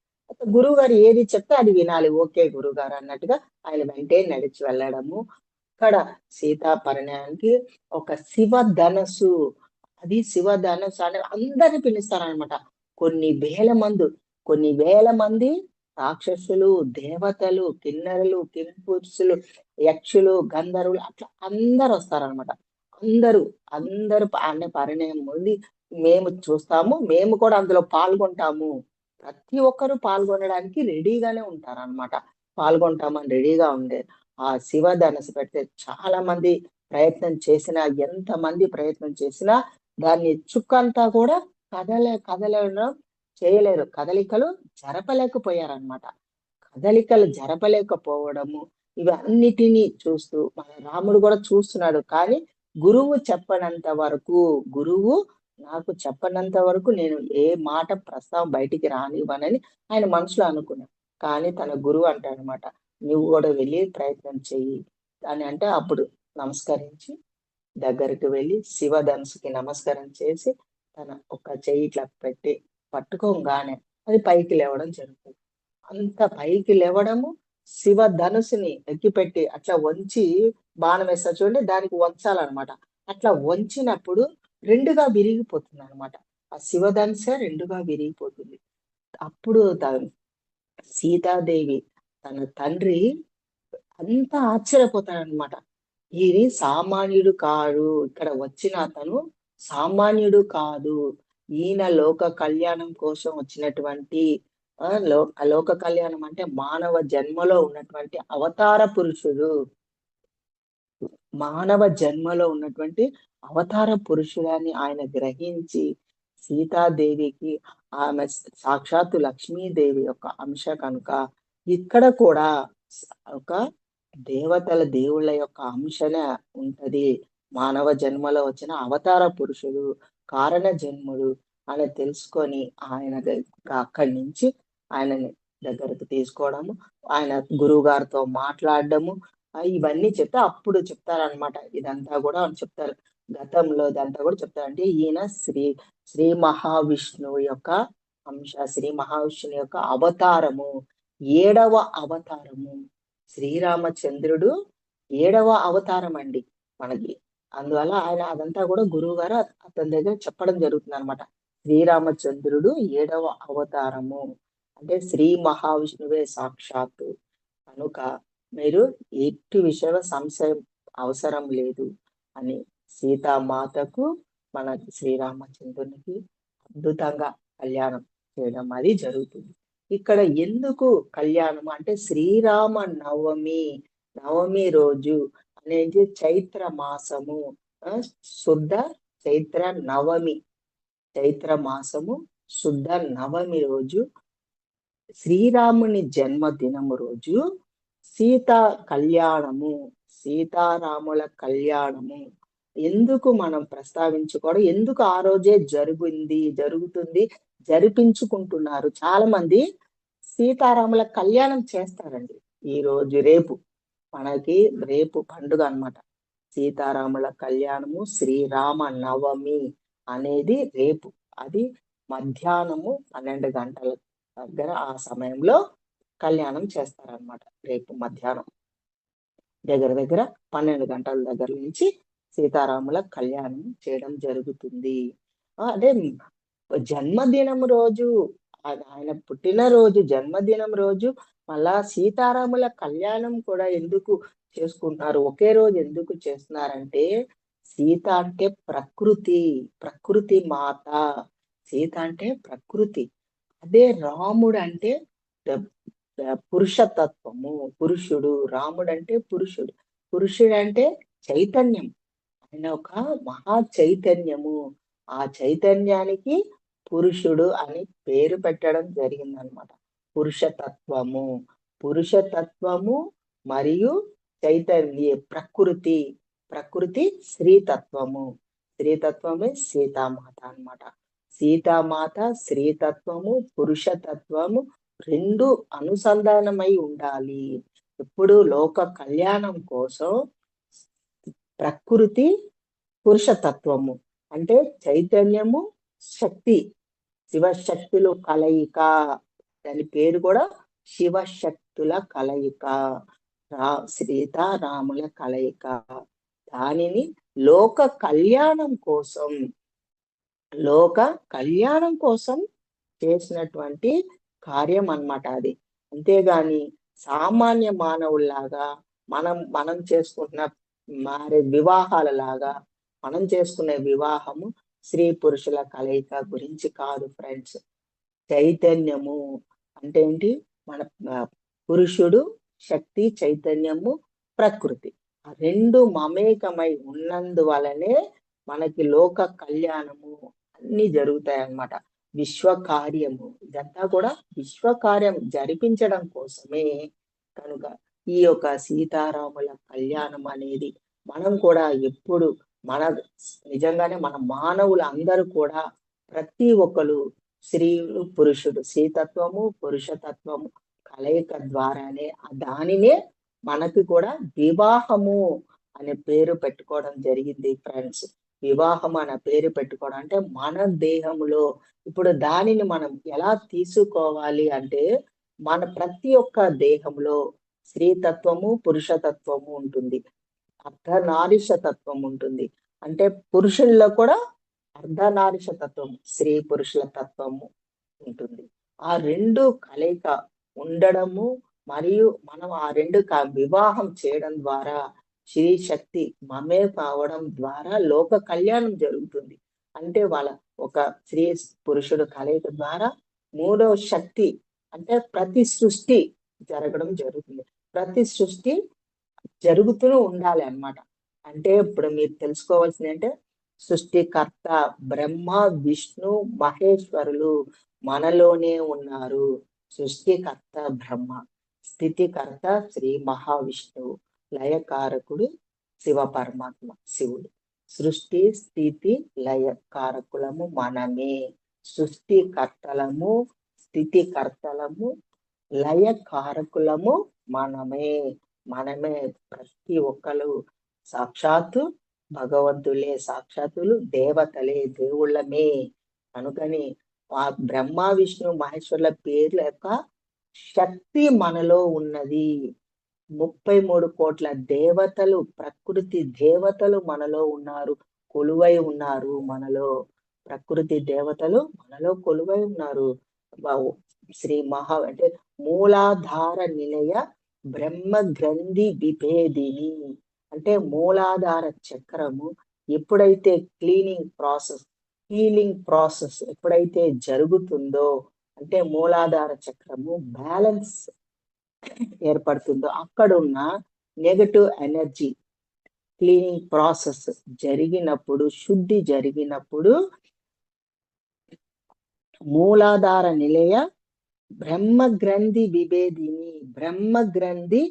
గురువు గారు ఏది చెప్తే అది వినాలి. ఓకే గురువుగారు అన్నట్టుగా ఆయన వెంటే నడిచి వెళ్ళడము. అక్కడ సీతా పరిణయానికి ఒక శివ ధనస్సు, అది శివ ధనస్సు అని అందరిని పిలుస్తారనమాట. కొన్ని వేల మంది రాక్షసులు, దేవతలు, కిన్నరులు, కింపురుషులు, యక్షులు, గంధర్వులు అట్లా అందరూ వస్తారనమాట. అందరూ అందరూ అంటే పరిణయం ఉంది. మేము చూస్తాము, మేము కూడా అందులో పాల్గొంటాము. ప్రతి ఒక్కరు పాల్గొనడానికి రెడీగానే ఉంటారన్నమాట. పాల్గొంటామని రెడీగా ఉండే ఆ శివ ధనస్సు పెడితే చాలా మంది ఎంతమంది ప్రయత్నం చేసినా దాన్ని చుక్కంతా కూడా కదలడం చేయలేరు. కదలికలు జరపలేకపోయారన్నమాట. కదలికలు జరపలేకపోవడము, ఇవన్నిటిని చూస్తూ మన రాముడు కూడా చూస్తున్నాడు. కానీ గురువు నాకు చెప్పనంత వరకు నేను ఏ మాట ప్రస్తావం బయటికి రానివ్వనని ఆయన మనసులో అనుకున్నాడు. కానీ తన గురువు అంటాడనమాట, నువ్వు కూడా వెళ్ళి ప్రయత్నం చెయ్యి అని అంటే, అప్పుడు నమస్కరించి దగ్గరికి వెళ్ళి శివధనుసుకి నమస్కారం చేసి తన ఒక చెయ్యి ఇట్లా పెట్టి పట్టుకోగానే అది పైకి లేవడం జరుగుతుంది. అంత పైకి లేవడము, శివ ధనుసుని ఎక్కిపెట్టి అట్లా వంచి బాణం వేస్తారు చూడండి, దానికి వంచాలన్నమాట. అట్లా వంచినప్పుడు రెండుగా విరిగిపోతుంది అనమాట. ఆ శివధనుసే రెండుగా విరిగిపోతుంది. అప్పుడు సీతాదేవి తన తండ్రి అంతా ఆశ్చర్యపోతాడనమాట. ఇది సామాన్యుడు కాడు, ఇక్కడ వచ్చిన అతను సామాన్యుడు కాదు. ఈయన లోక కళ్యాణం కోసం వచ్చినటువంటి లోక కళ్యాణం అంటే మానవ జన్మలో ఉన్నటువంటి అవతార పురుషుడు. మానవ జన్మలో ఉన్నటువంటి అవతార పురుషుడాన్ని ఆయన గ్రహించి సీతాదేవికి ఆమె సాక్షాత్తు లక్ష్మీదేవి యొక్క అంశ కనుక ఇక్కడ కూడా ఒక దేవుళ్ళ యొక్క అంశనే ఉంటది. మానవ జన్మలో వచ్చిన అవతార పురుషుడు, కారణ జన్ముడు అని తెలుసుకొని ఆయన అక్కడి నుంచి ఆయనని దగ్గరకు తీసుకోవడము, ఆయన గురువు గారితో మాట్లాడడము, ఇవన్నీ చెప్తే అప్పుడు చెప్తారనమాట. ఇదంతా కూడా చెప్తారు. గతంలో ఇదంతా కూడా చెప్తారు. అంటే ఈయన శ్రీ మహావిష్ణువు యొక్క అంశ, శ్రీ మహావిష్ణువు యొక్క అవతారము, 7వ అవతారము. శ్రీరామచంద్రుడు 7వ అవతారం అండి మనకి. అందువల్ల ఆయన అదంతా కూడా గురువు గారు అతని దగ్గర చెప్పడం జరుగుతుంది అనమాట. శ్రీరామచంద్రుడు 7వ అవతారము అంటే శ్రీ మహావిష్ణువే సాక్షాత్తు కనుక మీరు ఎట్టి విషయంలో సంశయం అవసరం లేదు అని సీతామాతకు మన శ్రీరామచంద్రునికి అద్భుతంగా కళ్యాణం చేయడం అది జరుగుతుంది. ఇక్కడ ఎందుకు కళ్యాణం అంటే శ్రీరామ నవమి రోజు అనేది చైత్ర మాసము, శుద్ధ చైత్ర నవమి, చైత్ర మాసము శుద్ధ నవమి రోజు శ్రీరాముని జన్మదినము రోజు సీతా కళ్యాణము, సీతారాముల కళ్యాణము ఎందుకు మనం ప్రస్తావించుకోవడం, ఎందుకు ఆ రోజే జరుగుతుంది, జరిపించుకుంటున్నారు. చాలా మంది సీతారాముల కళ్యాణం చేస్తారండి. రేపు పండుగ అన్నమాట. సీతారాముల కళ్యాణము శ్రీరామ నవమి అనేది రేపు. అది మధ్యాహ్నము 12 గంటల దగ్గర ఆ సమయంలో కళ్యాణం చేస్తారనమాట. రేపు మధ్యాహ్నం దగ్గర దగ్గర 12 గంటల దగ్గర నుంచి సీతారాముల కళ్యాణం చేయడం జరుగుతుంది. అదే జన్మదినం రోజు, ఆయన పుట్టినరోజు జన్మదినం రోజు మళ్ళా సీతారాముల కళ్యాణం కూడా ఎందుకు చేసుకుంటున్నారు, ఒకే రోజు ఎందుకు చేస్తున్నారంటే, సీత అంటే ప్రకృతి, ప్రకృతి మాత. సీత అంటే ప్రకృతి. అదే రాముడు అంటే పురుషతత్వము, పురుషుడు. రాముడు అంటే పురుషుడు. పురుషుడు అంటే చైతన్యం. ఆయన ఒక మహా చైతన్యము. ఆ చైతన్యానికి పురుషుడు అని పేరు పెట్టడం జరిగిందనమాట. పురుషతత్వము, పురుషతత్వము మరియు చైతన్య ప్రకృతి, ప్రకృతి శ్రీతత్వము. శ్రీతత్వమే సీతామాత అన్నమాట. సీతామాత శ్రీతత్వము, పురుషతత్వము రెండు అనుసంధానమై ఉండాలి. ఇప్పుడు లోక కళ్యాణం కోసం ప్రకృతి పురుషతత్వము అంటే చైతన్యము, శక్తి, శివశక్తులు కలయిక. దాని పేరు కూడా శివశక్తుల కలయిక, సీతారాముల కలయిక. దానిని లోక కళ్యాణం కోసం, లోక కళ్యాణం కోసం చేసినటువంటి కార్యం అన్నమాట అది. అంతేగాని సామాన్య మానవుల్లాగా మనం చేసుకుంటున్న వివాహాల లాగా మనం చేసుకునే వివాహము స్త్రీ పురుషుల కలయిక గురించి కాదు ఫ్రెండ్స్. చైతన్యము అంటే ఏంటి, మన పురుషుడు శక్తి, చైతన్యము ప్రకృతి, ఆ రెండు మమేకమై ఉన్నందువలనే మనకి లోక కళ్యాణము అన్ని జరుగుతాయి అన్నమాట. విశ్వకార్యము ఇదంతా కూడా విశ్వకార్యం జరిపించడం కోసమే. కనుక ఈ యొక్క సీతారాముల కళ్యాణం అనేది మనం కూడా ఎప్పుడు నిజంగానే మన మానవులు అందరూ కూడా ప్రతి ఒక్కరు స్త్రీలు పురుషుడు శ్రీతత్వము పురుషతత్వము కలయిక ద్వారానే దానినే మనకి కూడా వివాహము అనే పేరు పెట్టుకోవడం జరిగింది ఫ్రెండ్స్. వివాహం అనే పేరు పెట్టుకోవడం అంటే మన దేహంలో ఇప్పుడు దానిని మనం ఎలా తీసుకోవాలి అంటే, మన ప్రతి ఒక్క దేహంలో స్త్రీతత్వము పురుషతత్వము ఉంటుంది, అర్ధనారీష తత్వం ఉంటుంది. అంటే పురుషుల్లో కూడా అర్ధనారీష తత్వం, స్త్రీ పురుషుల తత్వము ఉంటుంది. ఆ రెండు కలయిక ఉండడము మరియు మనం ఆ రెండు వివాహం చేయడం ద్వారా శ్రీ శక్తి మమేక అవడం ద్వారా లోక కళ్యాణం జరుగుతుంది. అంటే వాళ్ళ ఒక స్త్రీ పురుషుడు కలయిక ద్వారా మూడవ శక్తి అంటే ప్రతి సృష్టి జరగడం జరుగుతుంది. ప్రతి సృష్టి జరుగుతూ ఉండాలి అన్నమాట. అంటే ఇప్పుడు మీరు తెలుసుకోవాల్సింది అంటే, సృష్టికర్త బ్రహ్మ విష్ణు మహేశ్వరులు మనలోనే ఉన్నారు. సృష్టికర్త బ్రహ్మ, స్థితికర్త శ్రీ మహావిష్ణువు, లయకారకుడు శివ పరమాత్మ శివుడు. సృష్టి స్థితి లయ కారకులము మనమే. సృష్టికర్తలము, స్థితికర్తలము, లయ కారకులము మనమే. మనమే ప్రతి ఒక్కరు సాక్షాత్తు భగవంతులే, సాక్షాత్తులు దేవతలే, దేవుళ్ళమే. కనుకని ఆ బ్రహ్మ విష్ణు మహేశ్వరుల పేర్ల యొక్క శక్తి మనలో ఉన్నది. 33 కోట్ల దేవతలు, ప్రకృతి దేవతలు మనలో ఉన్నారు, కొలువై ఉన్నారు. మనలో ప్రకృతి దేవతలు మనలో కొలువై ఉన్నారు. శ్రీ మహా అంటే మూలాధార నిలయ బ్రహ్మ గ్రంథి విభేదిని అంటే మూలాధార చక్రము ఎప్పుడైతే హీలింగ్ ప్రాసెస్ ఎప్పుడైతే జరుగుతుందో, అంటే మూలాధార చక్రము బ్యాలెన్స్ ఏర్పడుతుందో, అక్కడున్న నెగటివ్ ఎనర్జీ క్లీనింగ్ ప్రాసెస్ జరిగినప్పుడు, శుద్ధి జరిగినప్పుడు మూలాధార నిలయ బ్రహ్మ గ్రంథి విభేదిని, బ్రహ్మ గ్రంథి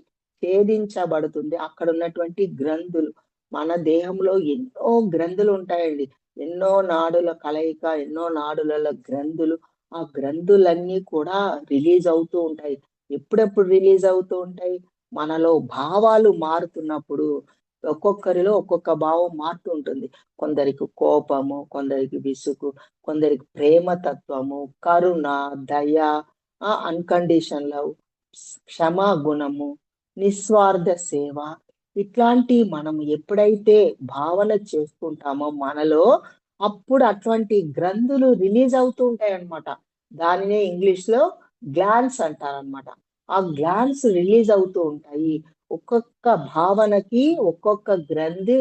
ఛేదించబడుతుంది. అక్కడ ఉన్నటువంటి గ్రంథులు, మన దేహంలో ఎన్నో గ్రంథులు ఉంటాయండి, ఎన్నో నాడుల కలయిక, ఎన్నో నాడుల గ్రంథులు. ఆ గ్రంథులన్నీ కూడా రిలీజ్ అవుతూ ఉంటాయి. ఎప్పుడెప్పుడు రిలీజ్ అవుతూ ఉంటాయి? మనలో భావాలు మారుతున్నప్పుడు, ఒక్కొక్కరిలో ఒక్కొక్క భావం మారుతూ ఉంటుంది. కొందరికి కోపము, కొందరికి విసుగు, కొందరికి ప్రేమ తత్వము, కరుణ, దయ, అన్కండిషన్ లవ్, క్షమా గుణము, నిస్వార్థ సేవ, ఇట్లాంటి మనం ఎప్పుడైతే భావన చేసుకుంటామో మనలో, అప్పుడు అటువంటి గ్రంథులు రిలీజ్ అవుతూ ఉంటాయి అన్నమాట. దానినే ఇంగ్లీష్ లో గ్లాన్స్ అంటారనమాట. ఆ గ్లాన్స్ రిలీజ్ అవుతూ ఉంటాయి. ఒక్కొక్క భావనకి ఒక్కొక్క గ్రంథి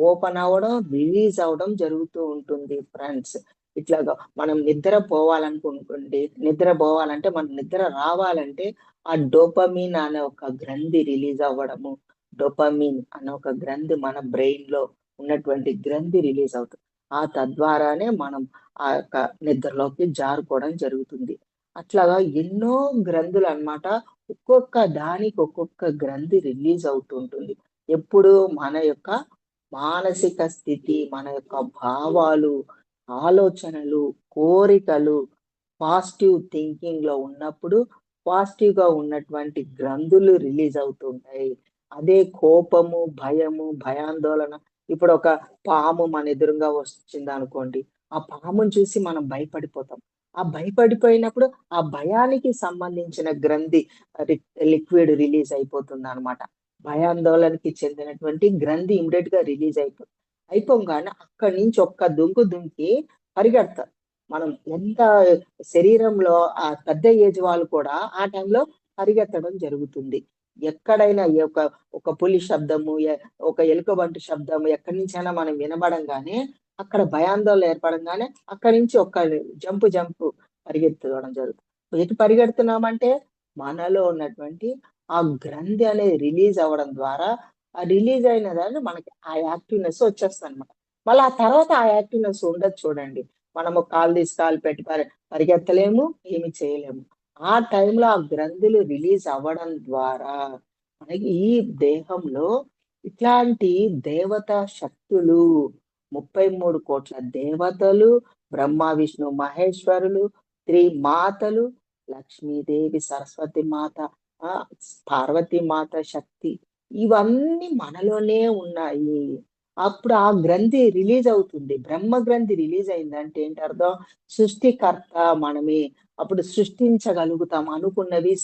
ఓపెన్ అవ్వడం, రిలీజ్ అవ్వడం జరుగుతూ ఉంటుంది ఫ్రెండ్స్. ఇట్లాగా మనం నిద్ర పోవాలనుకుంటుంది, నిద్ర పోవాలంటే మన నిద్ర రావాలంటే ఆ డోపమిన్ అనే ఒక గ్రంథి రిలీజ్ అవ్వడము, డోపమిన్ అనే ఒక గ్రంథి మన బ్రెయిన్ లో ఉన్నటువంటి గ్రంథి రిలీజ్ అవుతుంది. తద్వారానే మనం ఆ యొక్క నిద్రలోకి జారుకోవడం జరుగుతుంది. అట్లాగా ఎన్నో గ్రంథులు అన్నమాట. ఒక్కొక్క దానికి ఒక్కొక్క గ్రంథి రిలీజ్ అవుతూ ఉంటుంది. ఎప్పుడు మన యొక్క మానసిక స్థితి, మన యొక్క భావాలు, ఆలోచనలు, కోరికలు పాజిటివ్ థింకింగ్ లో ఉన్నప్పుడు పాజిటివ్ గా ఉన్నటువంటి గ్రంథులు రిలీజ్ అవుతుంటాయి. అదే కోపము, భయము, భయాందోళన, ఇప్పుడు ఒక పాము మన ఎదురుగా వచ్చింది అనుకోండి, ఆ పామును చూసి మనం భయపడిపోతాం. ఆ భయపడిపోయినప్పుడు ఆ భయానికి సంబంధించిన గ్రంథి లిక్విడ్ రిలీజ్ అయిపోతుంది అనమాట. భయాందోళనకి చెందినటువంటి గ్రంథి ఇమ్మీడియట్ గా రిలీజ్ అయిపోగానే అక్కడి నుంచి ఒక్క దుంకు దుంకి పరిగెడతారు. మనం ఎంత శరీరంలో ఆ పెద్ద ఏజ్ వాళ్ళు కూడా ఆ టైంలో పరిగెత్తడం జరుగుతుంది. ఎక్కడైనా ఒక పులి శబ్దము, ఒక ఎలుకబంటి శబ్దము ఎక్కడి నుంచైనా మనం వినబడంగానే అక్కడ భయాందోళన ఏర్పడంగానే అక్కడి నుంచి ఒక జంపు పరిగెత్తడం జరుగుతుంది. ఎటు పరిగెడుతున్నామంటే మనలో ఉన్నటువంటి ఆ గ్రంథి అనేది రిలీజ్ అవ్వడం ద్వారా, ఆ రిలీజ్ అయిన దాన్ని మనకి ఆ యాక్టివ్నెస్ వచ్చేస్తుంది అనమాట. మళ్ళీ ఆ తర్వాత ఆ యాక్టివ్నెస్ ఉండదు చూడండి. మనము కాలు తీసి కాలు పెట్టి పరిగెత్తలేము, ఏమి చేయలేము. ఆ టైంలో ఆ గ్రంథులు రిలీజ్ అవ్వడం ద్వారా మనకి ఈ దేహంలో ఇట్లాంటి దేవతా శక్తులు, 33 కోట్ల దేవతలు, బ్రహ్మ విష్ణు మహేశ్వరులు, త్రిమాతలు, లక్ష్మీదేవి, సరస్వతి మాత, ఆ పార్వతీ మాత శక్తి, ఇవన్నీ మనలోనే ఉన్నాయి. అప్పుడు ఆ గ్రంథి రిలీజ్ అవుతుంది. బ్రహ్మ గ్రంథి రిలీజ్ అయిందంటే ఏంటి అర్థం? సృష్టికర్త మనమే. అప్పుడు సృష్టించగలుగుతాం, అనుకున్నవి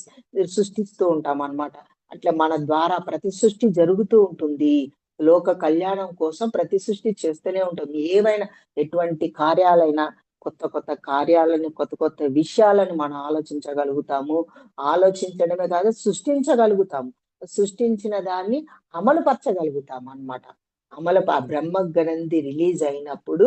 సృష్టిస్తూ ఉంటాం అన్నమాట. అట్లా మన ద్వారా ప్రతి సృష్టి జరుగుతూ ఉంటుంది. లోక కళ్యాణం కోసం ప్రతి సృష్టి చేస్తూనే ఉంటుంది. ఏవైనా ఎటువంటి కార్యాలైనా, కొత్త కొత్త కార్యాలను, కొత్త కొత్త విషయాలను మనం ఆలోచించగలుగుతాము. ఆలోచించడమే కాదు, సృష్టించగలుగుతాము. సృష్టించిన దాన్ని అమలు పరచగలుగుతాం అన్నమాట. ఆ బ్రహ్మ గ్రంథి రిలీజ్ అయినప్పుడు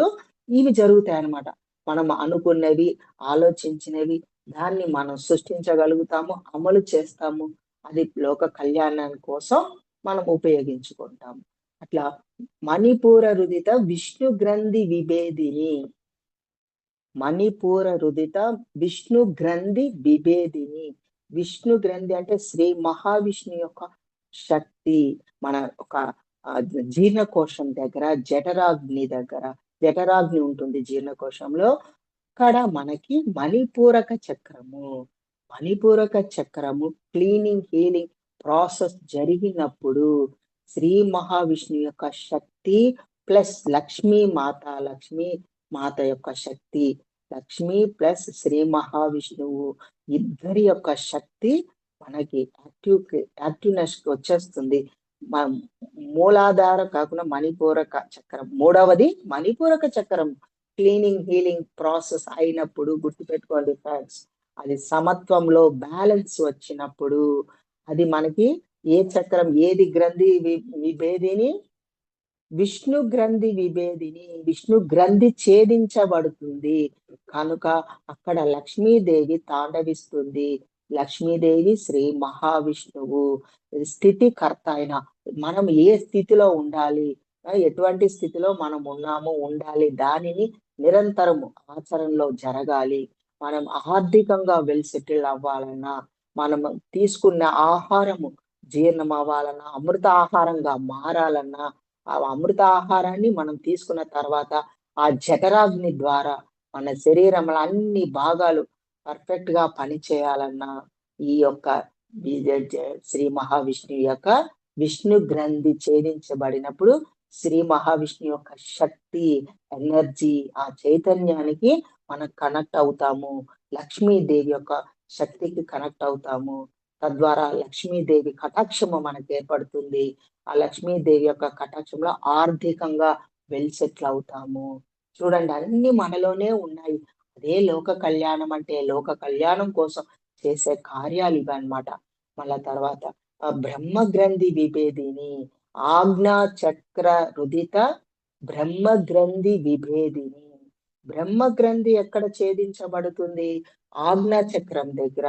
ఇవి జరుగుతాయి అన్నమాట. మనం అనుకున్నవి, ఆలోచించినవి, దాన్ని మనం సృష్టించగలుగుతాము, అమలు చేస్తాము. అది లోక కళ్యాణం కోసం మనం ఉపయోగించుకుంటాము. అట్లా మణిపూర రుదిత విష్ణు గ్రంథి విభేదిని, మణిపూర రుదిత విష్ణు గ్రంథి విభేదిని. విష్ణు గ్రంథి అంటే శ్రీ మహావిష్ణు యొక్క శక్తి. మన ఒక జీర్ణకోశం దగ్గర, జఠరాగ్ని ఉంటుంది జీర్ణకోశంలో. అక్కడ మనకి మణిపూరక చక్రము క్లీనింగ్, హీలింగ్ ప్రాసెస్ జరిగినప్పుడు శ్రీ మహావిష్ణు యొక్క శక్తి ప్లస్ లక్ష్మీ మాత యొక్క శక్తి, లక్ష్మి ప్లస్ శ్రీ మహావిష్ణువు ఇద్దరి యొక్క శక్తి మనకి యాక్టివ్నెస్ వచ్చేస్తుంది. మూలాధారం కాకుండా మణిపూరక చక్రం, మూడవది మణిపూరక చక్రం క్లీనింగ్, హీలింగ్ ప్రాసెస్ అయినప్పుడు గుర్తుపెట్టుకోండి ఫ్రెండ్స్, అది సమత్వంలో బ్యాలెన్స్ వచ్చినప్పుడు అది మనకి ఏ చక్రం, ఏది గ్రంథి విభేదిని? విష్ణు గ్రంథి విభేదిని. విష్ణు గ్రంథి ఛేదించబడుతుంది కనుక అక్కడ లక్ష్మీదేవి తాండవిస్తుంది. లక్ష్మీదేవి శ్రీ మహావిష్ణువు స్థితికర్త అయిన, మనం ఏ స్థితిలో ఉండాలి, ఎటువంటి స్థితిలో మనం ఉండాలి, దానిని నిరంతరము ఆచరణలో జరగాలి. మనం ఆర్థికంగా వెల్ సెటిల్ అవ్వాలన్నా, మనం తీసుకున్న ఆహారము జీర్ణం అవ్వాలన్నా, అమృత ఆహారంగా మారాలన్నా, ఆ అమృత ఆహారాన్ని మనం తీసుకున్న తర్వాత ఆ జఠరాగ్ని ద్వారా మన శరీరంలో అన్ని భాగాలు పర్ఫెక్ట్ గా పని చేయాలన్నా ఈ యొక్క శ్రీ మహావిష్ణువు యొక్క విష్ణు గ్రంథి ఛేదించబడినప్పుడు శ్రీ మహావిష్ణు యొక్క శక్తి, ఎనర్జీ, ఆ చైతన్యానికి మనం కనెక్ట్ అవుతాము. లక్ష్మీదేవి యొక్క శక్తికి కనెక్ట్ అవుతాము. తద్వారా లక్ష్మీదేవి కటాక్షము మనకు ఏర్పడుతుంది. ఆ లక్ష్మీదేవి యొక్క కటాక్షంలో ఆర్థికంగా వెల్ సెటిల్ అవుతాము. చూడండి, అన్ని మనలోనే ఉన్నాయి. అదే లోక కళ్యాణం అంటే. లోక కళ్యాణం కోసం చేసే కార్యాలు ఇవన్నమాట. మళ్ళా తర్వాత బ్రహ్మ గ్రంథి విభేదిని, ఆజ్ఞా చక్ర రుదిత బ్రహ్మ గ్రంథి విభేదిని. బ్రహ్మ గ్రంథి ఎక్కడ ఛేదించబడుతుంది? ఆజ్ఞా చక్రం దగ్గర.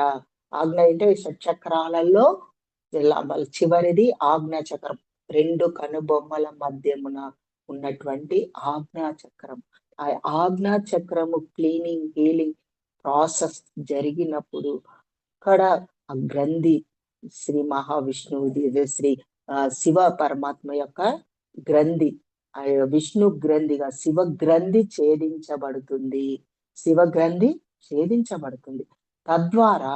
ఆజ్ఞ అంటే షట్చక్రాలలో చివరిది ఆజ్ఞా చక్రం. 2 కనుబొమ్మల మధ్యమున ఉన్నటువంటి ఆజ్ఞా చక్రం. ఆ ఆజ్ఞా చక్రము క్లీనింగ్, హీలింగ్ ప్రాసెస్ జరిగినప్పుడు అక్కడ ఆ గ్రంథి శ్రీ మహావిష్ణువుది, శ్రీ శివ పరమాత్మ యొక్క గ్రంథి, ఆ విష్ణు గ్రంథిగా శివ గ్రంథి ఛేదించబడుతుంది. శివ గ్రంథి ఛేదించబడుతుంది. తద్వారా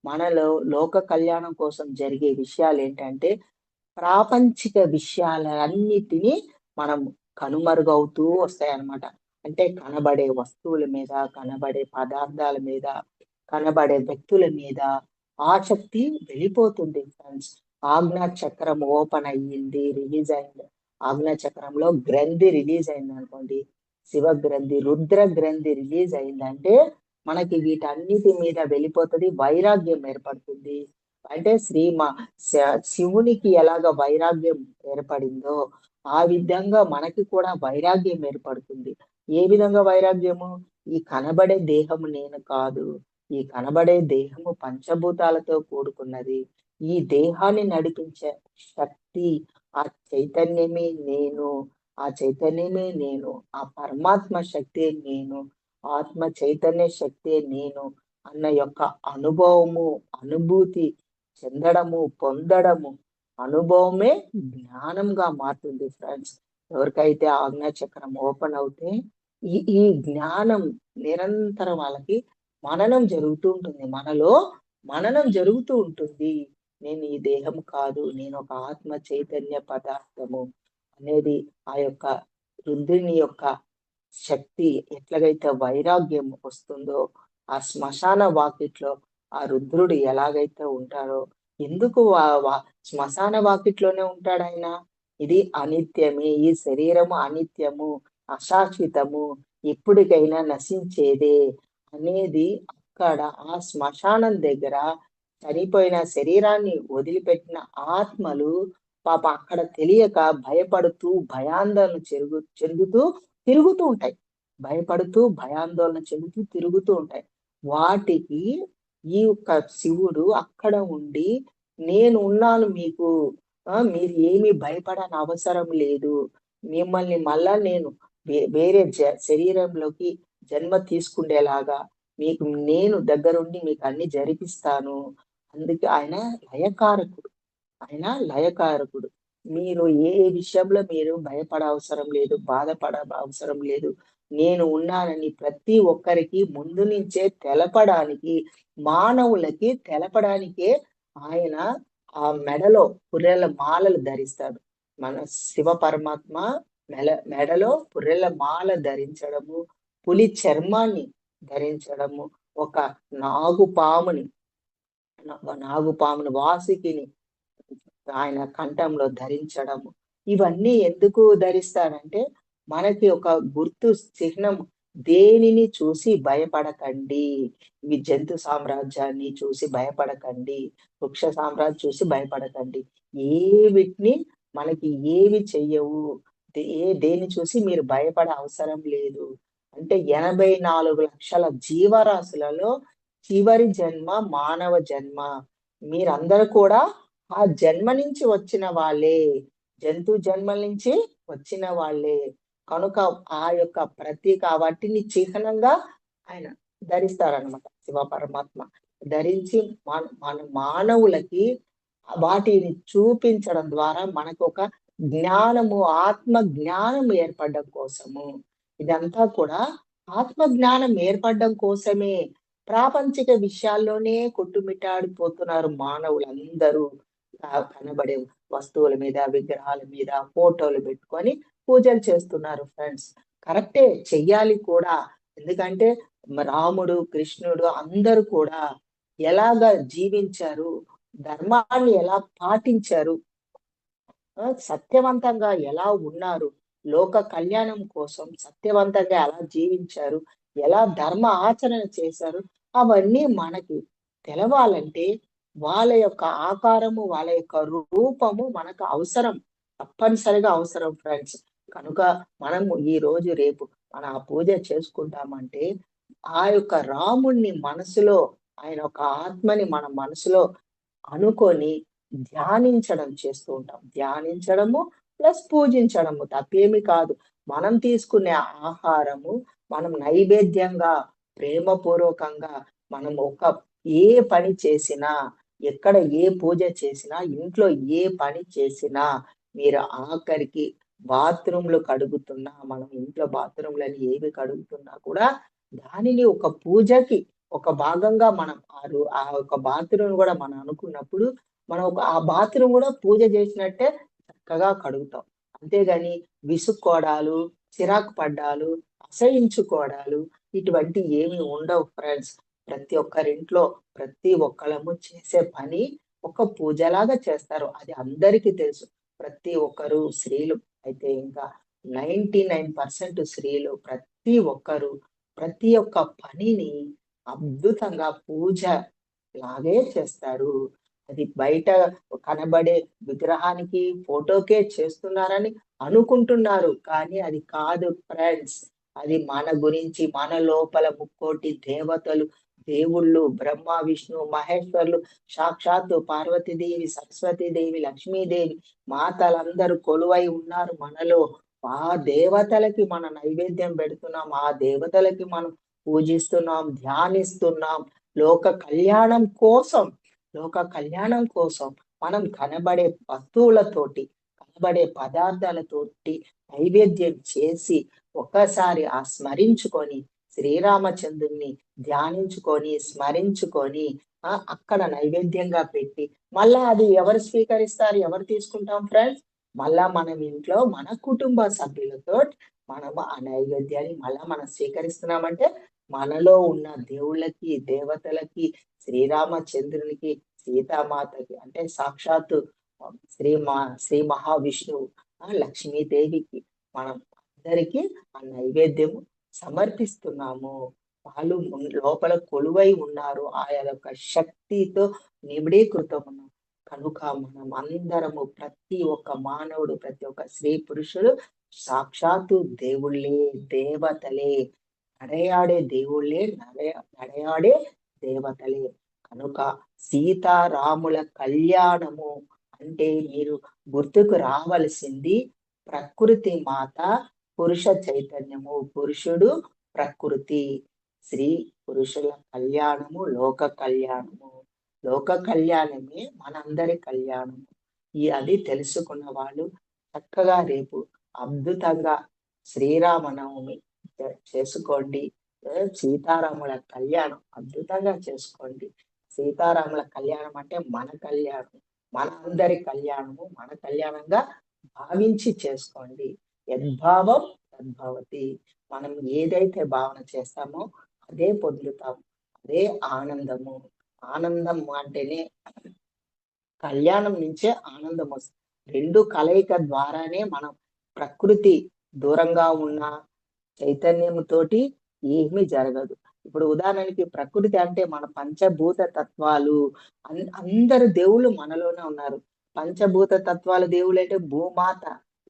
మనలో లోక కళ్యాణం కోసం జరిగే విషయాలు ఏంటంటే, ప్రాపంచిక విషయాలన్నిటినీ మనం కనుమరుగవుతూ వస్తాయన్నమాట. అంటే కనబడే వస్తువుల మీద, కనబడే పదార్థాల మీద, కనబడే వ్యక్తుల మీద ఆసక్తి వెళ్ళిపోతుంది ఫ్రెండ్స్. ఆజ్ఞా చక్రం ఓపెన్ అయ్యింది, రిలీజ్ అయింది. ఆజ్ఞా చక్రంలో గ్రంథి రిలీజ్ అయింది అనుకోండి, శివ గ్రంథి, రుద్ర గ్రంథి రిలీజ్ అయిందంటే మనకి వీటన్నిటి మీద వెళ్ళిపోతుంది, వైరాగ్యం ఏర్పడుతుంది. అంటే శివునికి ఎలాగ వైరాగ్యం ఏర్పడిందో ఆ విధంగా మనకి కూడా వైరాగ్యం ఏర్పడుతుంది. ఏ విధంగా వైరాగ్యము? ఈ కనబడే దేహము నేను కాదు, ఈ కనబడే దేహము పంచభూతాలతో కూడుకున్నది. ఈ దేహాన్ని నడిపించే శక్తి, ఆ చైతన్యమే నేను, ఆ చైతన్యమే నేను, ఆ పరమాత్మ శక్తి నేను, ఆత్మ చైతన్య శక్తి నేను అన్న యొక్క అనుభవము, అనుభూతి చెందడము, పొందడము, అనుభవమే జ్ఞానంగా మారుతుంది ఫ్రెండ్స్. ఎవరికైతే ఆజ్ఞా చక్రం ఓపెన్ అవుతే ఈ జ్ఞానం నిరంతరం వాళ్ళకి మననం జరుగుతూ ఉంటుంది. మనలో మననం జరుగుతూ ఉంటుంది. నేను ఈ దేహం కాదు, నేను ఒక ఆత్మ చైతన్య పదార్థము అనేది ఆ యొక్క రుద్రుని యొక్క శక్తి. ఎట్లాగైతే వైరాగ్యం వస్తుందో ఆ శ్మశాన వాకిట్లో ఆ రుద్రుడు ఎలాగైతే ఉంటాడో, ఎందుకు శ్మశాన వాకిట్లోనే ఉంటాడు ఆయన? ఇది అనిత్యమే, ఈ శరీరము అనిత్యము, అశాశ్వతము, ఎప్పటికైనా నశించేదే అనేది అక్కడ ఆ శ్మశానం దగ్గర చనిపోయిన శరీరాన్ని వదిలిపెట్టిన ఆత్మలు పాప అక్కడ తెలియక భయపడుతూ భయాందోళన చెందుతూ తిరుగుతూ ఉంటాయి. భయపడుతూ భయాందోళన చెందుతూ తిరుగుతూ ఉంటాయి. వాటికి ఈ యొక్క శివుడు అక్కడ ఉండి, నేను ఉన్నాను మీకు, మీరు ఏమీ భయపడని అవసరం లేదు, మిమ్మల్ని మళ్ళా నేను వేరే శరీరంలోకి జన్మ తీసుకుండేలాగా మీకు నేను దగ్గరుండి మీకు అన్ని జరిపిస్తాను. అందుకే ఆయన లయకారకుడు. ఆయన లయకారకుడు. మీరు ఏ విషయంలో మీరు భయపడ అవసరం లేదు, బాధపడ అవసరం లేదు. నేను ఉన్నానని ప్రతి ఒక్కరికి ముందు నుంచే తెలపడానికి, మానవులకి తెలపడానికే ఆయన ఆ మెడలో పుర్రెల మాలలు ధరిస్తాడు. మన శివ పరమాత్మ మెడలో పుర్రెల మాల ధరించడము, పులి చర్మాన్ని ధరించడము, ఒక నాగుపాముని వాసుకిని ఆయన కంఠంలో ధరించడము. ఇవన్నీ ఎందుకు ధరిస్తారంటే మనకి ఒక గుర్తు చిహ్నం. దేనిని చూసి భయపడకండి. ఈ జంతు సామ్రాజ్యాన్ని చూసి భయపడకండి, వృక్ష సామ్రాజ్యం చూసి భయపడకండి. వీటిని మనకి ఏవి చెయ్యవు. దేని చూసి మీరు భయపడ అవసరం లేదు. అంటే 84 లక్షల జీవరాశులలో చివరి జన్మ మానవ జన్మ. మీరందరూ కూడా ఆ జన్మ నుంచి వచ్చిన వాళ్ళే, జంతు జన్మల నుంచి వచ్చిన వాళ్ళే. కనుక ఆ యొక్క ప్రతీక వాటిని చిహ్నంగా ఆయన ధరిస్తారనమాట. శివ పరమాత్మ ధరించి మన మానవులకి వాటిని చూపించడం ద్వారా మనకు ఒక జ్ఞానము, ఆత్మ జ్ఞానం ఏర్పడడం కోసము. ఇదంతా కూడా ఆత్మ జ్ఞానం ఏర్పడడం కోసమే. ప్రాపంచిక విషయాల్లోనే కొట్టుమిట్టాడిపోతున్నారు మానవులందరూ. కనబడే వస్తువుల మీద, విగ్రహాల మీద ఫోటోలు పెట్టుకొని పూజలు చేస్తున్నారు ఫ్రెండ్స్. కరెక్టే, చెయ్యాలి కూడా. ఎందుకంటే రాముడు, కృష్ణుడు అందరూ కూడా ఎలాగా జీవించారు, ధర్మాన్ని ఎలా పాటించారు, సత్యవంతంగా ఎలా ఉన్నారు, లోక కళ్యాణం కోసం సత్యవంతంగా ఎలా జీవించారు, ఎలా ధర్మ ఆచరణ చేశారు, అవన్నీ మనకి తెలవాలంటే వాళ్ళ యొక్క ఆకారము, వాళ్ళ యొక్క రూపము మనకు అవసరం, తప్పనిసరిగా అవసరం ఫ్రెండ్స్. కనుక మనము ఈ రోజు రేపు మన ఆ పూజ చేసుకుంటామంటే ఆ యొక్క రాముణ్ణి మనసులో, ఆయన యొక్క ఆత్మని మన మనసులో అనుకొని ధ్యానించడం చేస్తూ ఉంటాం. ధ్యానించడము ప్లస్ పూజించడము తప్పేమి కాదు. మనం తీసుకునే ఆహారము మనం నైవేద్యంగా, ప్రేమపూర్వకంగా మనం ఏ పని చేసినా, ఎక్కడ ఏ పూజ చేసినా, ఇంట్లో ఏ పని చేసినా, మీరు ఆఖరికి బాత్రూమ్‌లు కడుగుతున్నా, మనం ఇంట్లో బాత్రూమ్‌లని ఏవి కడుగుతున్నా కూడా దానిని ఒక పూజకి ఒక భాగంగా మనం ఆ యొక్క బాత్రూమ్ గూడా మనం అనుకున్నప్పుడు, మనం ఆ బాత్రూమ్ గూడా పూజ చేసినట్టే చక్కగా కడుగుతాం. అంతేగాని విసుక్కోవడాలు, చిరాకు పడ్డాలు, అసహించుకోవడాలు ఇటువంటి ఏమి ఉండవు ఫ్రెండ్స్. ప్రతి ఒక్కరింట్లో ప్రతి ఒక్కళ్ళము చేసే పని ఒక పూజలాగా చేస్తారు. అది అందరికీ తెలుసు. ప్రతి ఒక్కరు స్త్రీలు అయితే ఇంకా 99% స్త్రీలు ప్రతి ఒక్కరు ప్రతి ఒక్క పనిని అద్భుతంగా పూజ లాగే చేస్తారు. అది బయట కనబడే విగ్రహానికి, ఫోటోకే చేస్తున్నారని అనుకుంటున్నారు. కానీ అది కాదు ఫ్రెండ్స్. అది మన గురించి, మన లోపల ముక్కోటి దేవతలు, దేవుళ్ళు, బ్రహ్మ, విష్ణు, మహేశ్వరులు, సాక్షాత్తు పార్వతీదేవి, సరస్వతీదేవి, లక్ష్మీదేవి, మాతలందరూ కొలువై ఉన్నారు మనలో. ఆ దేవతలకి మన నైవేద్యం పెడుతున్నాం. ఆ దేవతలకి మనం పూజిస్తున్నాం, ధ్యానిస్తున్నాం. లోక కళ్యాణం కోసం, లోక కళ్యాణం కోసం మనం కనబడే వస్తువులతోటి, కనబడే పదార్థాలతోటి నైవేద్యం చేసి ఒక్కసారి ఆ స్మరించుకొని శ్రీరామచంద్రుని ధ్యానించుకొని, స్మరించుకొని అక్కడ నైవేద్యంగా పెట్టి మళ్ళా అది ఎవరు స్వీకరిస్తారు? ఎవరు తీసుకుంటాం ఫ్రెండ్స్? మళ్ళా మనం ఇంట్లో మన కుటుంబ సభ్యులతో మనం ఆ నైవేద్యాన్ని మళ్ళా మనం స్వీకరిస్తున్నామంటే మనలో ఉన్న దేవుళ్ళకి, దేవతలకి, శ్రీరామచంద్రునికి, సీతామాతకి అంటే సాక్షాత్తు శ్రీ మహావిష్ణువు, లక్ష్మీదేవికి మనం అందరికీ ఆ నైవేద్యము సమర్పిస్తున్నాము. వాళ్ళు లోపల కొలువై ఉన్నారు. ఆ యొక్క శక్తితో నిబిడీకృతం ఉన్నాం. కనుక మనం అందరము ప్రతి ఒక్క మానవుడు, ప్రతి ఒక్క స్త్రీ పురుషుడు సాక్షాత్తు దేవుళ్ళే, దేవతలే, నడయాడే దేవుళ్ళే, నడయాడే దేవతలే. కనుక సీతారాముల కళ్యాణము అంటే మీరు గుర్తుకు రావలసింది ప్రకృతి మాత, పురుష చైతన్యము, పురుషుడు, ప్రకృతి, స్త్రీ పురుషుల కళ్యాణము, లోక కళ్యాణము. లోక కళ్యాణమే మనందరి కళ్యాణము. అది తెలుసుకున్న వాళ్ళు చక్కగా రేపు అద్భుతంగా శ్రీరామనవమి చేసుకోండి. సీతారాముల కళ్యాణం అద్భుతంగా చేసుకోండి. సీతారాముల కళ్యాణం అంటే మన కళ్యాణం, మన అందరి కళ్యాణము, మన కళ్యాణంగా భావించి చేసుకోండి. యద్భావం తద్భవతి. మనం ఏదైతే భావన చేస్తామో అదే పొందుతాం. అదే ఆనందము. ఆనందం అంటేనే కళ్యాణం నుంచే ఆనందం వస్తుంది. రెండు కలయిక ద్వారానే మనం ప్రకృతి దూరంగా ఉన్న చైతన్యముతోటి ఏమీ జరగదు. ఇప్పుడు ఉదాహరణకి ప్రకృతి అంటే మన పంచభూత తత్వాలు, అందరు దేవుళ్ళు మనలోనే ఉన్నారు. పంచభూత తత్వాల దేవుళ్ళు అంటే భూమాత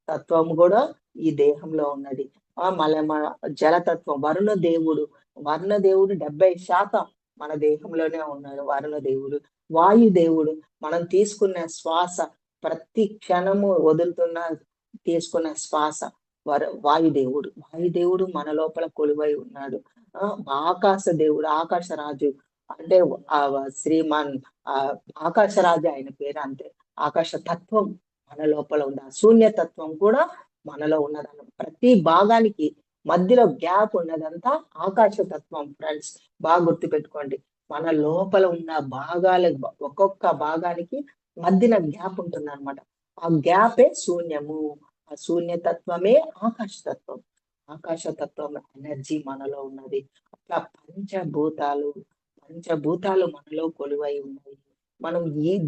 తత్వం కూడా ఈ దేహంలో ఉన్నది. మన జలతత్వం వరుణ దేవుడు, 70% మన దేహంలోనే ఉన్నారు వరుణ దేవుడు. వాయుదేవుడు మనం తీసుకున్న శ్వాస, ప్రతి క్షణము తీసుకున్న శ్వాస వాయుదేవుడు. వాయుదేవుడు మన లోపల కొలువై ఉన్నాడు. ఆకాశ దేవుడు, ఆకాశరాజు అంటే శ్రీమాన్ ఆకాశరాజు ఆయన పేరు అంతే. ఆకాశ తత్వం మన లోపల ఉంది. శూన్యతత్వం కూడా మనలో ఉన్నదన్న ప్రతి భాగానికి మధ్యలో గ్యాప్ ఉన్నదంతా ఆకాశ తత్వం ఫ్రెండ్స్. బాగా గుర్తుపెట్టుకోండి. మన లోపల ఉన్న భాగాల ఒక్కొక్క భాగానికి మధ్యన గ్యాప్ ఉంటుందన్నమాట. ఆ గ్యాపే శూన్యము. ఆ శూన్యతత్వమే ఆకాశతత్వం. ఆకాశతత్వం ఎనర్జీ మనలో ఉన్నది. అట్లా పంచభూతాలు మనలో కొలువై ఉన్నాయి. మనం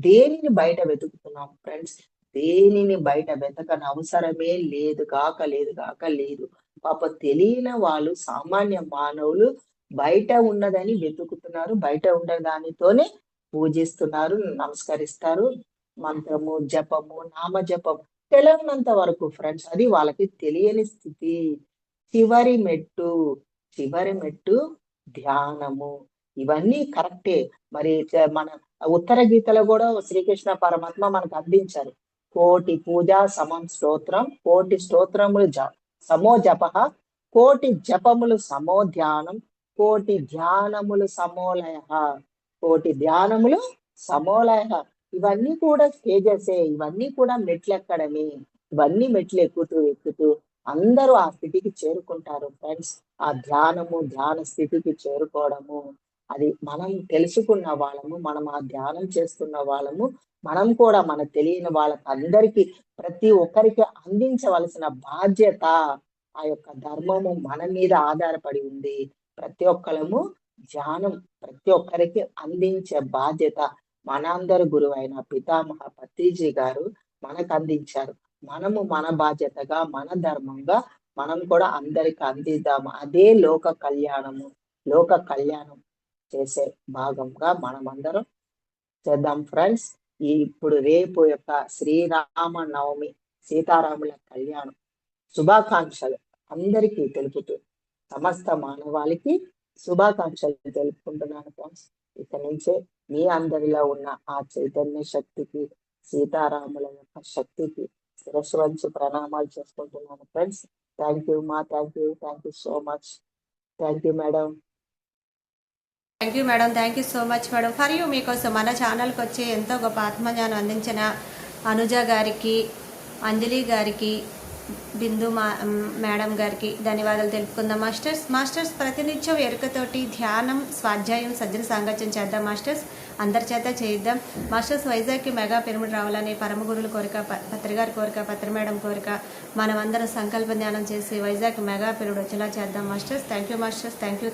దేనిని బయట వెతుకుతున్నాం ఫ్రెండ్స్? దేనిని బయట వెతకని అవసరమే లేదు. పాపం తెలియని వాళ్ళు, సామాన్య మానవులు బయట ఉన్నదని వెతుకుతున్నారు. బయట ఉన్న దానితోనే పూజిస్తున్నారు, నమస్కరిస్తారు. మంత్రము, జపము, నామ జపం తెలియనంత వరకు ఫ్రెండ్స్. అది వాళ్ళకి తెలియని స్థితి. చివరి మెట్టు, చివరి మెట్టు ధ్యానము. ఇవన్నీ కరెక్టే. మరి మన ఉత్తర గీతలో కూడా శ్రీకృష్ణ పరమాత్మ మనకు అందించారు. కోటి పూజ సమం స్తోత్రం, కోటి స్తోత్రములు సమో జపః, కోటి జపములు సమో ధ్యానం, కోటి ధ్యానములు సమోలయః. కోటి ధ్యానములు సమోలయః. ఇవన్నీ కూడా స్టేజెసే. ఇవన్నీ కూడా మెట్లెక్కడమే. ఇవన్నీ మెట్లు ఎక్కుతూ అందరూ ఆ స్థితికి చేరుకుంటారు ఫ్రెండ్స్. ఆ ధ్యాన స్థితికి చేరుకోవడము, అది మనం తెలుసుకున్న వాళ్ళము, మనం ఆ ధ్యానం చేస్తున్న వాళ్ళము, మనం కూడా మన తెలియని వాళ్ళకి అందరికీ ప్రతి ఒక్కరికి అందించవలసిన బాధ్యత, ఆ యొక్క ధర్మము మన మీద ఆధారపడి ఉంది. ప్రతి ఒక్కళ్ళము ప్రతి ఒక్కరికి అందించే బాధ్యత మనందరి గురువైన పితామహ పత్రిజీ గారు మనకు అందించారు. మనము మన బాధ్యతగా, మన ధర్మంగా మనం కూడా అందరికి అందిద్దాము. అదే లోక కళ్యాణం చేసే భాగంగా మనమందరం చేద్దాం ఫ్రెండ్స్. ఇప్పుడు రేపు యొక్క శ్రీరామ నవమి, సీతారాముల కళ్యాణం శుభాకాంక్షలు అందరికీ తెలుపుతూ, సమస్త మానవాళికి శుభాకాంక్షలు తెలుపుకుంటున్నాను ఫ్రెండ్స్. ఇక నుంచే మీ అందరిలో ఉన్న ఆ చైతన్య శక్తికి, సీతారాముల యొక్క శక్తికి శిరస్సు వంచి ప్రణామాలు చేసుకుంటున్నాను ఫ్రెండ్స్. థ్యాంక్ యూ మా, thank you so much. Thank you madam. Thank you madam, thank you so much madam. For you మీకోసం మన ఛానల్కి వచ్చి ఎంతో గొప్ప ఆత్మజ్ఞానం అందించిన అనుజ గారికి, అంజలి గారికి, బిందు మేడం గారికి ధన్యవాదాలు తెలుపుకుందాం మాస్టర్స్. ప్రతినిత్యం ఎరుకతోటి ధ్యానం, స్వాధ్యాయం, సజ్జన సాంగత్యం చేద్దాం మాస్టర్స్. అందరి చేత చేద్దాం మాస్టర్స్. వైజాగ్కి మెగా పిరమిడ్ రావాలని పరమగురుల కోరిక, పత్రిగారి కోరిక, పత్రి మేడం కోరిక. మనం అందరం సంకల్ప ధ్యానం చేసి వైజాగ్ మెగా పిరమిడ్ వచ్చేలా చేద్దాం masters. Thank you masters. Thank you.